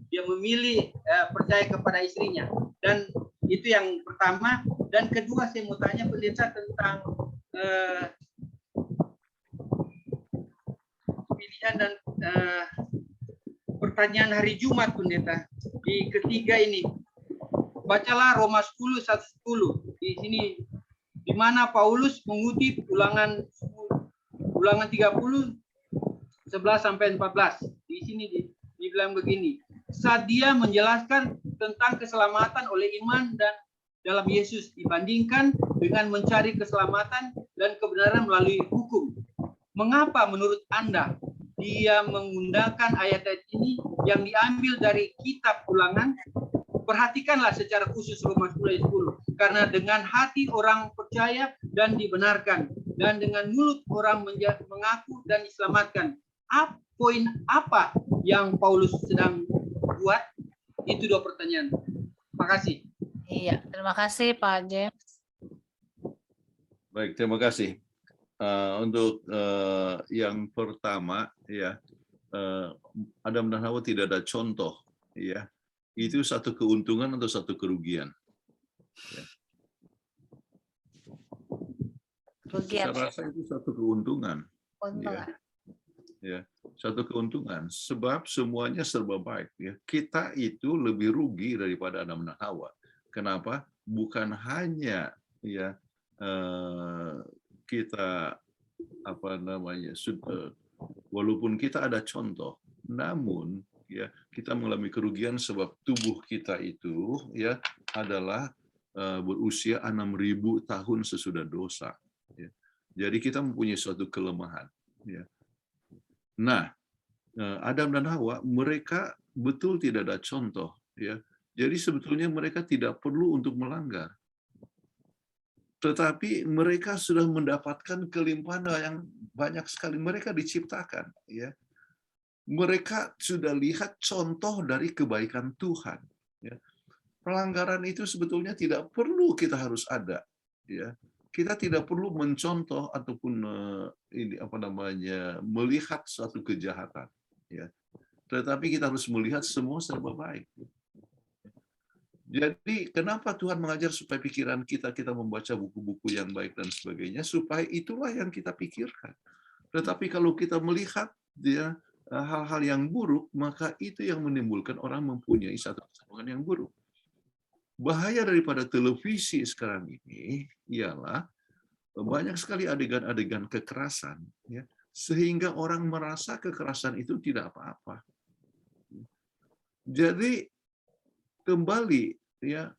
dia memilih percaya kepada istrinya, dan itu yang pertama. Dan kedua saya mau tanya pendeta tentang pilihan dan pertanyaan hari Jumat pendeta. Di ketiga ini bacalah Roma 10:1-10 di sini, di mana Paulus mengutip ulangan 30 11 sampai 14. Di sini dibilang begini. Saat dia menjelaskan tentang keselamatan oleh iman dan dalam Yesus dibandingkan dengan mencari keselamatan dan kebenaran melalui hukum. Mengapa menurut Anda dia menggunakan ayat-ayat ini yang diambil dari kitab Ulangan? Perhatikanlah secara khusus Roma 10 ayat 10. Karena dengan hati orang percaya dan dibenarkan, dan dengan mulut orang mengaku dan diselamatkan. Poin apa yang Paulus sedang buat? Itu 2 pertanyaan. Terima kasih. Iya, terima kasih Pak James. Baik, terima kasih. Untuk yang pertama, ya, Adam dan Hawa tidak ada contoh, ya. Itu satu keuntungan atau satu kerugian? Ya. Kerugian. Saya rasa itu satu keuntungan. Keuntungan. Ya, satu keuntungan. Sebab semuanya serba baik. Ya. Kita itu lebih rugi daripada Adam dan Hawa. Kenapa? Bukan hanya ya kita walaupun kita ada contoh, namun ya kita mengalami kerugian sebab tubuh kita itu ya adalah berusia 6.000 tahun sesudah dosa. Ya. Jadi kita mempunyai suatu kelemahan. Ya. Nah, Adam dan Hawa mereka betul tidak ada contoh. Ya. Jadi sebetulnya mereka tidak perlu untuk melanggar. Tetapi mereka sudah mendapatkan kelimpahan yang banyak sekali. Mereka diciptakan. Ya. Mereka sudah lihat contoh dari kebaikan Tuhan. Ya. Pelanggaran itu sebetulnya tidak perlu kita harus ada. Ya. Kita tidak perlu mencontoh ataupun melihat suatu kejahatan. Ya. Tetapi kita harus melihat semua serba baik. Jadi kenapa Tuhan mengajar supaya pikiran kita membaca buku-buku yang baik dan sebagainya, supaya itulah yang kita pikirkan. Tetapi kalau kita melihat dia hal-hal yang buruk, maka itu yang menimbulkan orang mempunyai satu kecenderungan yang buruk. Bahaya daripada televisi sekarang ini ialah banyak sekali adegan-adegan kekerasan, ya, sehingga orang merasa kekerasan itu tidak apa-apa. Jadi kembali ya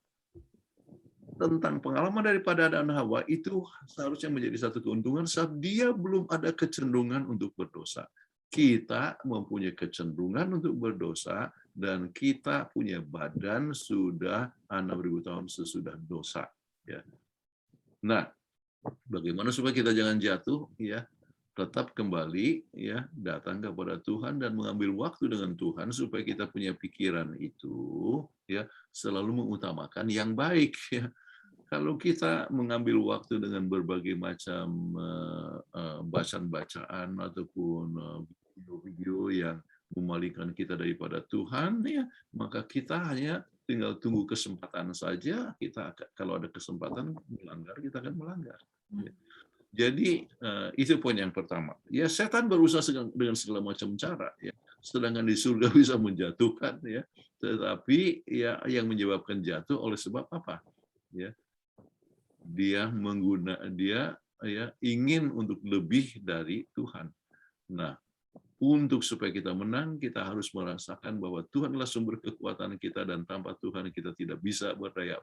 tentang pengalaman daripada Adam dan Hawa itu seharusnya menjadi satu keuntungan sebab dia belum ada kecenderungan untuk berdosa. Kita mempunyai kecenderungan untuk berdosa dan kita punya badan sudah 6.000 tahun sesudah dosa. Ya. Nah, bagaimana supaya kita jangan jatuh? Ya, tetap kembali ya datang kepada Tuhan dan mengambil waktu dengan Tuhan supaya kita punya pikiran itu ya selalu mengutamakan yang baik ya. Kalau kita mengambil waktu dengan berbagai macam bacaan-bacaan ataupun video-video yang memalingkan kita daripada Tuhan ya, maka kita hanya tinggal tunggu kesempatan saja. Kita kalau ada kesempatan melanggar, kita akan melanggar. Ya. Jadi itu poin yang pertama. Ya setan berusaha dengan segala macam cara. Ya. Sedangkan di surga bisa menjatuhkan, ya. Tetapi ya yang menyebabkan jatuh oleh sebab apa? Ya, dia ya ingin untuk lebih dari Tuhan. Nah, untuk supaya kita menang, kita harus merasakan bahwa Tuhanlah sumber kekuatan kita dan tanpa Tuhan kita tidak bisa berdaya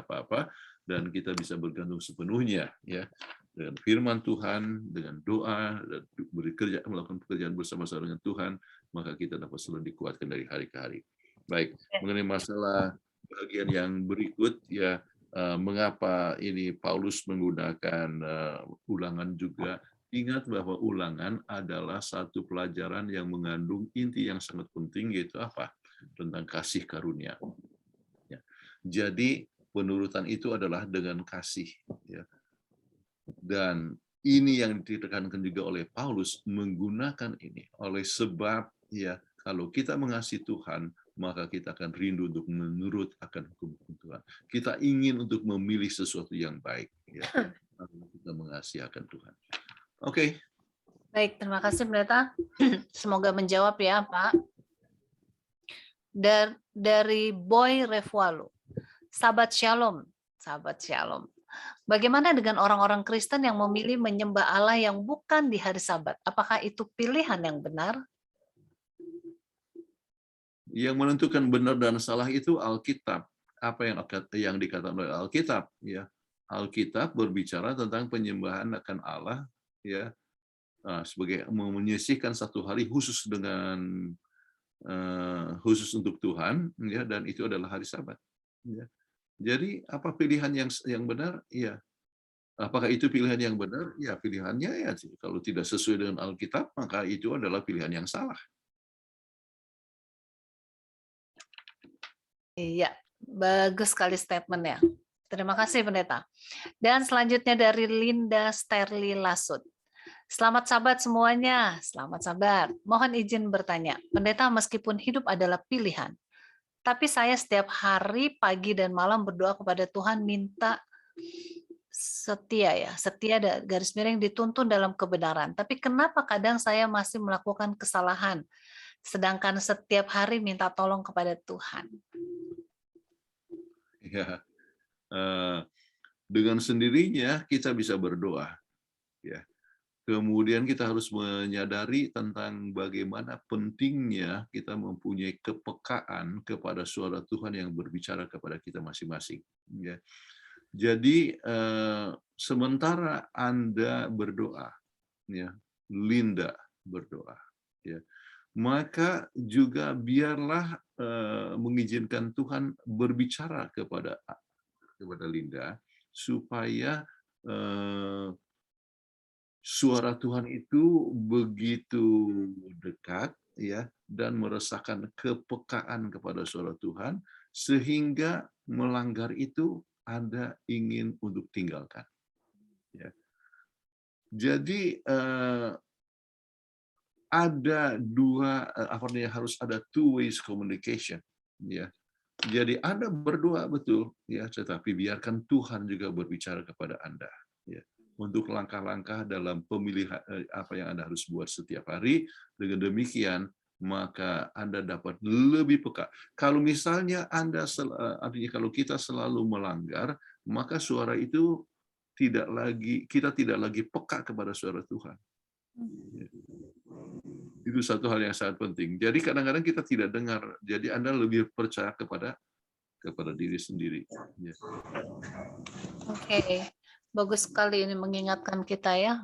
apa-apa, dan kita bisa bergantung sepenuhnya ya dengan firman Tuhan, dengan doa, dan melakukan pekerjaan bersama-sama dengan Tuhan, maka kita dapat selalu dikuatkan dari hari ke hari. Baik, mengenai masalah bagian yang berikut ya, mengapa ini Paulus menggunakan ulangan juga. Ingat bahwa ulangan adalah satu pelajaran yang mengandung inti yang sangat penting, yaitu apa? Tentang kasih karunia. Ya. Jadi penurutan itu adalah dengan kasih. Ya. Dan ini yang ditekankan juga oleh Paulus, menggunakan ini. Oleh sebab ya kalau kita mengasihi Tuhan, maka kita akan rindu untuk menurut akan hukum Tuhan. Kita ingin untuk memilih sesuatu yang baik. Ya. Kita mengasihi akan Tuhan. Oke. Baik, terima kasih Pendeta. Semoga menjawab ya Pak. Dari Boy Revualo. Sahabat Shalom. Sahabat Shalom. bagaimana dengan orang-orang Kristen yang memilih menyembah Allah yang bukan di hari Sabat? Apakah itu pilihan yang benar? Yang menentukan benar dan salah itu Alkitab. Apa yang dikatakan oleh Alkitab? Ya, Alkitab berbicara tentang penyembahan akan Allah, ya, sebagai menyisihkan satu hari khusus khusus untuk Tuhan, ya, dan itu adalah hari Sabat. Ya. Jadi apa pilihan yang benar? Ya, apakah itu pilihan yang benar? Ya, pilihannya ya kalau tidak sesuai dengan Alkitab, maka itu adalah pilihan yang salah. Iya, bagus sekali statementnya. Terima kasih Pendeta. Dan selanjutnya dari Linda Sterli Lasut. Selamat Sabat semuanya, selamat Sabat. Mohon izin bertanya, Pendeta, meskipun hidup adalah pilihan, tapi saya setiap hari pagi dan malam berdoa kepada Tuhan minta setia garis miring dituntun dalam kebenaran. Tapi kenapa kadang saya masih melakukan kesalahan, sedangkan setiap hari minta tolong kepada Tuhan? Ya, dengan sendirinya kita bisa berdoa. Ya. Kemudian kita harus menyadari tentang bagaimana pentingnya kita mempunyai kepekaan kepada suara Tuhan yang berbicara kepada kita masing-masing. Ya. Jadi sementara Anda berdoa, ya, Linda berdoa, ya, maka juga biarlah mengizinkan Tuhan berbicara kepada Linda supaya suara Tuhan itu begitu dekat, ya, dan merasakan kepekaan kepada suara Tuhan sehingga melanggar itu Anda ingin untuk tinggalkan. Ya. Jadi ada harus ada two ways communication, ya. Jadi Anda berdoa betul, ya, tetapi biarkan Tuhan juga berbicara kepada Anda, ya, untuk langkah-langkah dalam pemilihan apa yang Anda harus buat setiap hari. Dengan demikian maka Anda dapat lebih peka. Kalau misalnya artinya kalau kita selalu melanggar, maka suara itu kita tidak lagi peka kepada suara Tuhan. Itu satu hal yang sangat penting. Jadi kadang-kadang kita tidak dengar. Jadi Anda lebih percaya kepada diri sendiri. Ya. Oke, bagus sekali ini mengingatkan kita ya.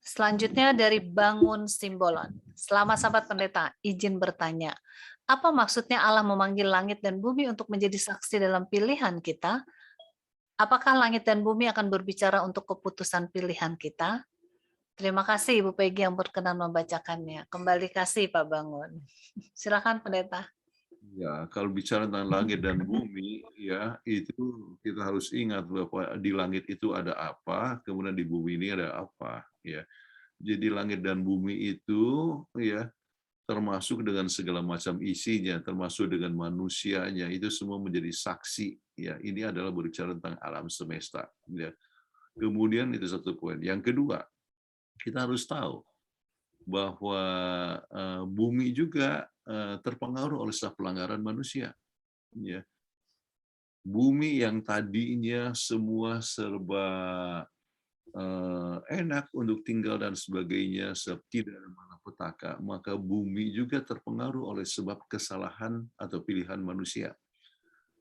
Selanjutnya dari Bangun Simbolon. Selamat Sahabat Pendeta, izin bertanya. Apa maksudnya Allah memanggil langit dan bumi untuk menjadi saksi dalam pilihan kita? Apakah langit dan bumi akan berbicara untuk keputusan pilihan kita? Terima kasih Ibu Peggy yang berkenan membacakannya. Kembali kasih Pak Bangun. Silakan Pendeta. Ya, kalau bicara tentang langit dan bumi, ya, itu kita harus ingat bahwa di langit itu ada apa, kemudian di bumi ini ada apa, ya. Jadi langit dan bumi itu, ya, termasuk dengan segala macam isinya, termasuk dengan manusianya, itu semua menjadi saksi, ya. Ini adalah berbicara tentang alam semesta, ya. Kemudian itu satu poin. Yang kedua, kita harus tahu bahwa bumi juga terpengaruh oleh setiap pelanggaran manusia. Ya. Bumi yang tadinya semua serba enak untuk tinggal dan sebagainya, tidak ada malapetaka, maka bumi juga terpengaruh oleh sebab kesalahan atau pilihan manusia.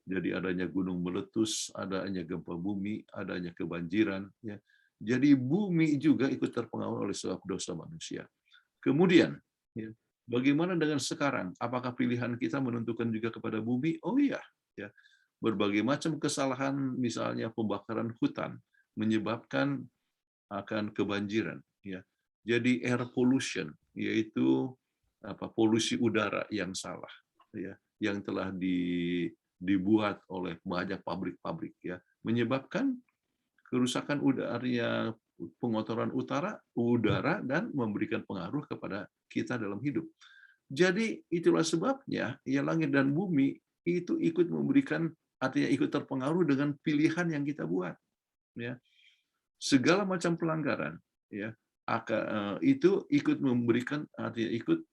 Jadi adanya gunung meletus, adanya gempa bumi, adanya kebanjiran. Ya. Jadi bumi juga ikut terpengaruh oleh sebab dosa manusia. Kemudian, ya, bagaimana dengan sekarang? Apakah pilihan kita menentukan juga kepada bumi? Oh iya, ya. Berbagai macam kesalahan, misalnya pembakaran hutan, menyebabkan akan kebanjiran. Ya. Jadi air pollution, yaitu polusi udara yang salah, ya, yang telah dibuat oleh banyak pabrik-pabrik, ya, menyebabkan kerusakan udara, pengotoran udara dan memberikan pengaruh kepada kita dalam hidup. Jadi itulah sebabnya ya langit dan bumi itu ikut memberikan, artinya ikut terpengaruh dengan pilihan yang kita buat. Ya. Segala macam pelanggaran, ya, itu ikut memberikan, artinya ikut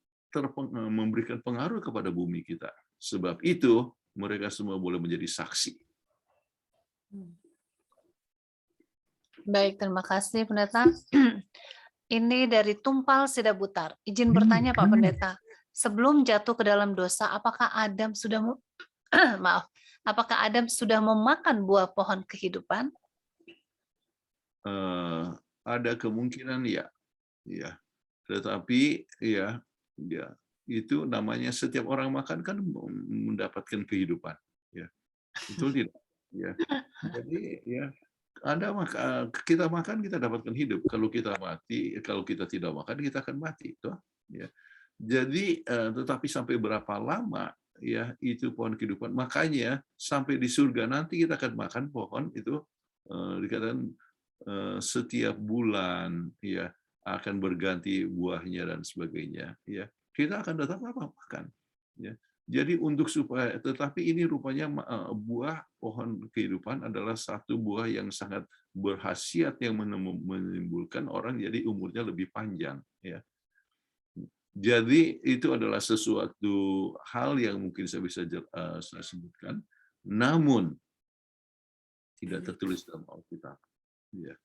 memberikan pengaruh kepada bumi kita. Sebab itu mereka semua boleh menjadi saksi. Baik, terima kasih Pendeta. Ini dari Tumpal Sidabutar. Izin bertanya Pak Pendeta, sebelum jatuh ke dalam dosa, apakah Adam sudah maaf, apakah Adam sudah memakan buah pohon kehidupan? Ada kemungkinan ya, tetapi ya itu namanya setiap orang makan kan mendapatkan kehidupan, ya betul tidak? Ya, jadi ya kita makan kita dapatkan hidup. Kalau kita mati, kalau kita tidak makan kita akan mati, toh. Ya. Jadi tetapi sampai berapa lama ya itu pohon kehidupan? Makanya sampai di surga nanti kita akan makan pohon itu dikatakan setiap bulan ya akan berganti buahnya dan sebagainya ya kita akan tetap makan ya jadi untuk supaya tetapi ini rupanya buah pohon kehidupan adalah satu buah yang sangat berkhasiat yang menimbulkan orang jadi umurnya lebih panjang ya jadi itu adalah sesuatu hal yang mungkin saya bisa saya sebutkan namun tidak tertulis dalam Alkitab. Ya.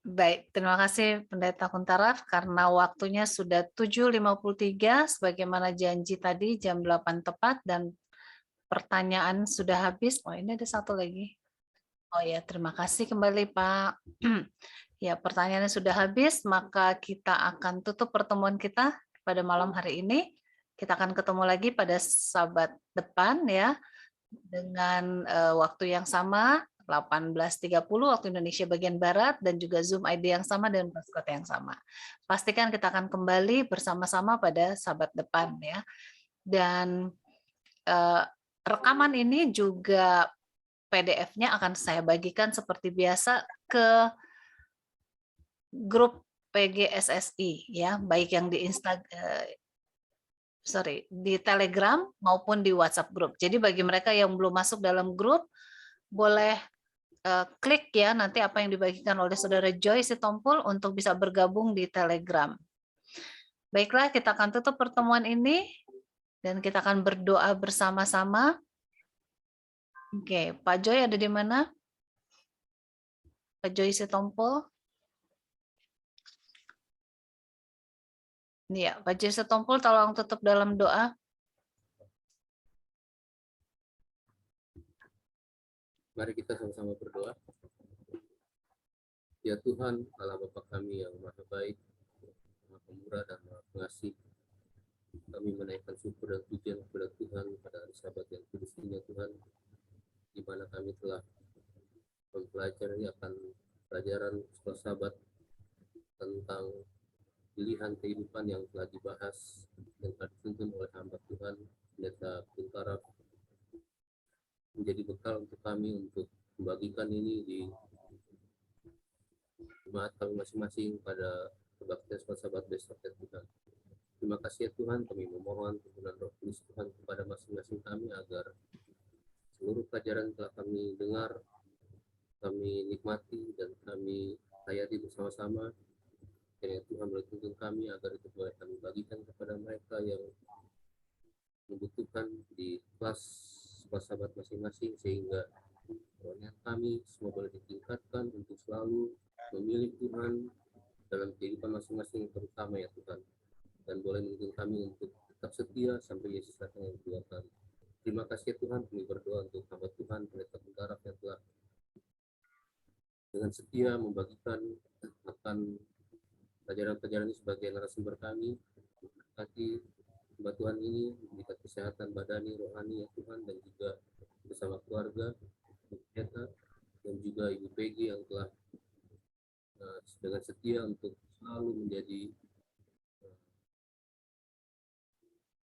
Baik, terima kasih Pendeta Kuntaraf karena waktunya sudah 7.53 sebagaimana janji tadi jam 8 tepat dan pertanyaan sudah habis. Oh, ini ada satu lagi. Oh ya, terima kasih kembali Pak. Ya, pertanyaannya sudah habis, maka kita akan tutup pertemuan kita pada malam hari ini. Kita akan ketemu lagi pada Sabat depan ya dengan waktu yang sama 18.30 waktu Indonesia bagian Barat dan juga Zoom ID yang sama dan passcode yang sama. Pastikan kita akan kembali bersama-sama pada Sabat depan ya. Dan rekaman ini juga PDF-nya akan saya bagikan seperti biasa ke grup PGSSI ya, baik yang di di Telegram maupun di WhatsApp grup. Jadi bagi mereka yang belum masuk dalam grup boleh klik ya nanti apa yang dibagikan oleh Saudara Joy Sitompul untuk bisa bergabung di Telegram. Baiklah, kita akan tutup pertemuan ini dan kita akan berdoa bersama-sama. Oke, Pak Joy ada di mana? Pak Joy Sitompul. Iya, Pak Joy Sitompul tolong tutup dalam doa. Mari kita sama-sama berdoa. Ya Tuhan, Allah Bapa kami yang maha baik, maha pemurah dan maha pengasih. Kami menaikkan syukur dan pujian kepada Tuhan pada hari Sabat yang kudus ini, Tuhan, di mana kami telah mempelajari akan pelajaran sekolah Sabat tentang pilihan kehidupan yang telah dibahas dan telah dituntun oleh hamba Tuhan, Pendeta Kuntaraf, menjadi bekal untuk kami untuk membagikan ini di jemaat kami masing-masing pada kebaktian Sabat besok ya Tuhan. Terima kasih ya Tuhan, kami memohon tuntunan Roh Kudus Tuhan kepada masing-masing kami agar seluruh pelajaran telah kami dengar, kami nikmati dan kami hayati bersama-sama. Kiranya Tuhan boleh tuntun kami agar itu boleh kami bagikan kepada mereka yang membutuhkan di kelas Sabat masing-masing sehingga kerohanian kami semua boleh ditingkatkan untuk selalu memilih Tuhan dalam kehidupan masing-masing terutama ya Tuhan, dan boleh menuntun kami untuk tetap setia sampai Yesus datang yang kedua kali. Terima kasih ya Tuhan, kami berdoa untuk hamba Tuhan Pendeta Kuntaraf yang telah dengan setia membagikan akan pelajaran-pelajaran ini sebagai narasumber kami. Berkati hamba Tuhan ini, berikan kesehatan badani, rohani ya Tuhan, dan juga bersama keluarga, Pendeta, dan juga Ibu Peggy yang telah dengan setia untuk selalu menjadi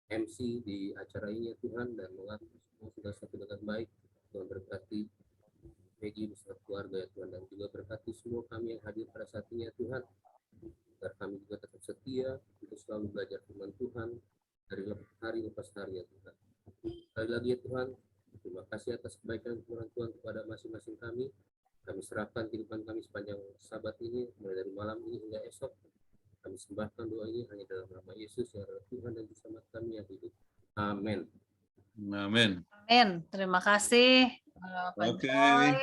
MC di acara ini ya Tuhan, dan mengatur semua sudah satu dengan baik. Tuhan berkati Peggy beserta keluarga ya Tuhan, dan juga berkati semua kami yang hadir pada saat ini ya Tuhan, agar kami juga tetap setia untuk selalu belajar firman Tuhan dari hari lepas hari ya Tuhan. Sekali lagi ya Tuhan, terima kasih atas kebaikan firman Tuhan kepada masing-masing kami. Kami serahkan kehidupan kami sepanjang Sabat ini, mulai dari malam ini hingga esok. Kami sembahkan doa ini hanya dalam nama Yesus yang adalah Tuhan dan Juru Selamat kami yang hidup. Amin. Amin. Amin. Terima kasih Pak Oke. Joy.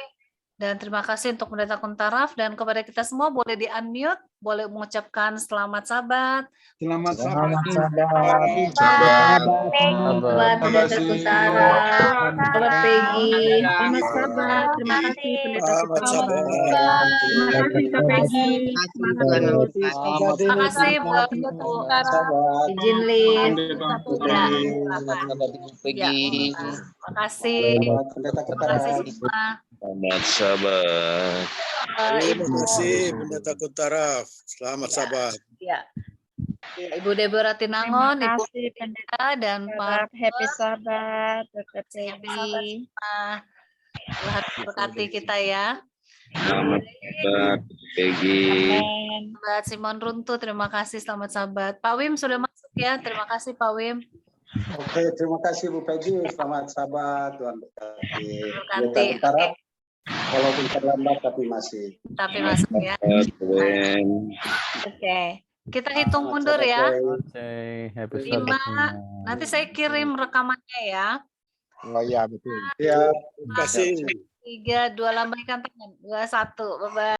Dan terima kasih untuk Pendeta Kuntaraf, dan kepada kita semua boleh di-unmute, boleh mengucapkan selamat Sabat. Selamat Sabat. Buat Pendeta Kuntaraf, Sobat Peggy. Selamat Sabat. Terima kasih Pendeta Kuntaraf. Terima kasih Kak Peggy. Terima kasih buat izin Lin. Ya, terima kasih. Terima kasih semua. Selamat Sabat. Terima kasih Pendeta Kuntaraf. Selamat Sabat. Ya. Ya, Ibu Deborah Tinangon, Terima Ibu kasih Pendeta dan Pak Happy Sabat, Dr. Peggy. Tuhan berkati kita ya. Selamat Sabat, Peggy. Sahabat Simon Runtu, terima kasih, selamat Sabat. Pak Wim sudah masuk ya, terima kasih Pak Wim. Oke, terima kasih Bu Peggy. Selamat Sabat, Tuhan berkati. Berkati. Kuntaraf, walaupun terlambat tapi masih. Tapi masuk ya. Oke. Kita hitung mundur ya. Happy 5. Sabat. Nanti saya kirim rekamannya ya. Oh iya, betul. Ya, terima kasih. 3, 2, lambaikan tangan. 2, 1. Bye-bye.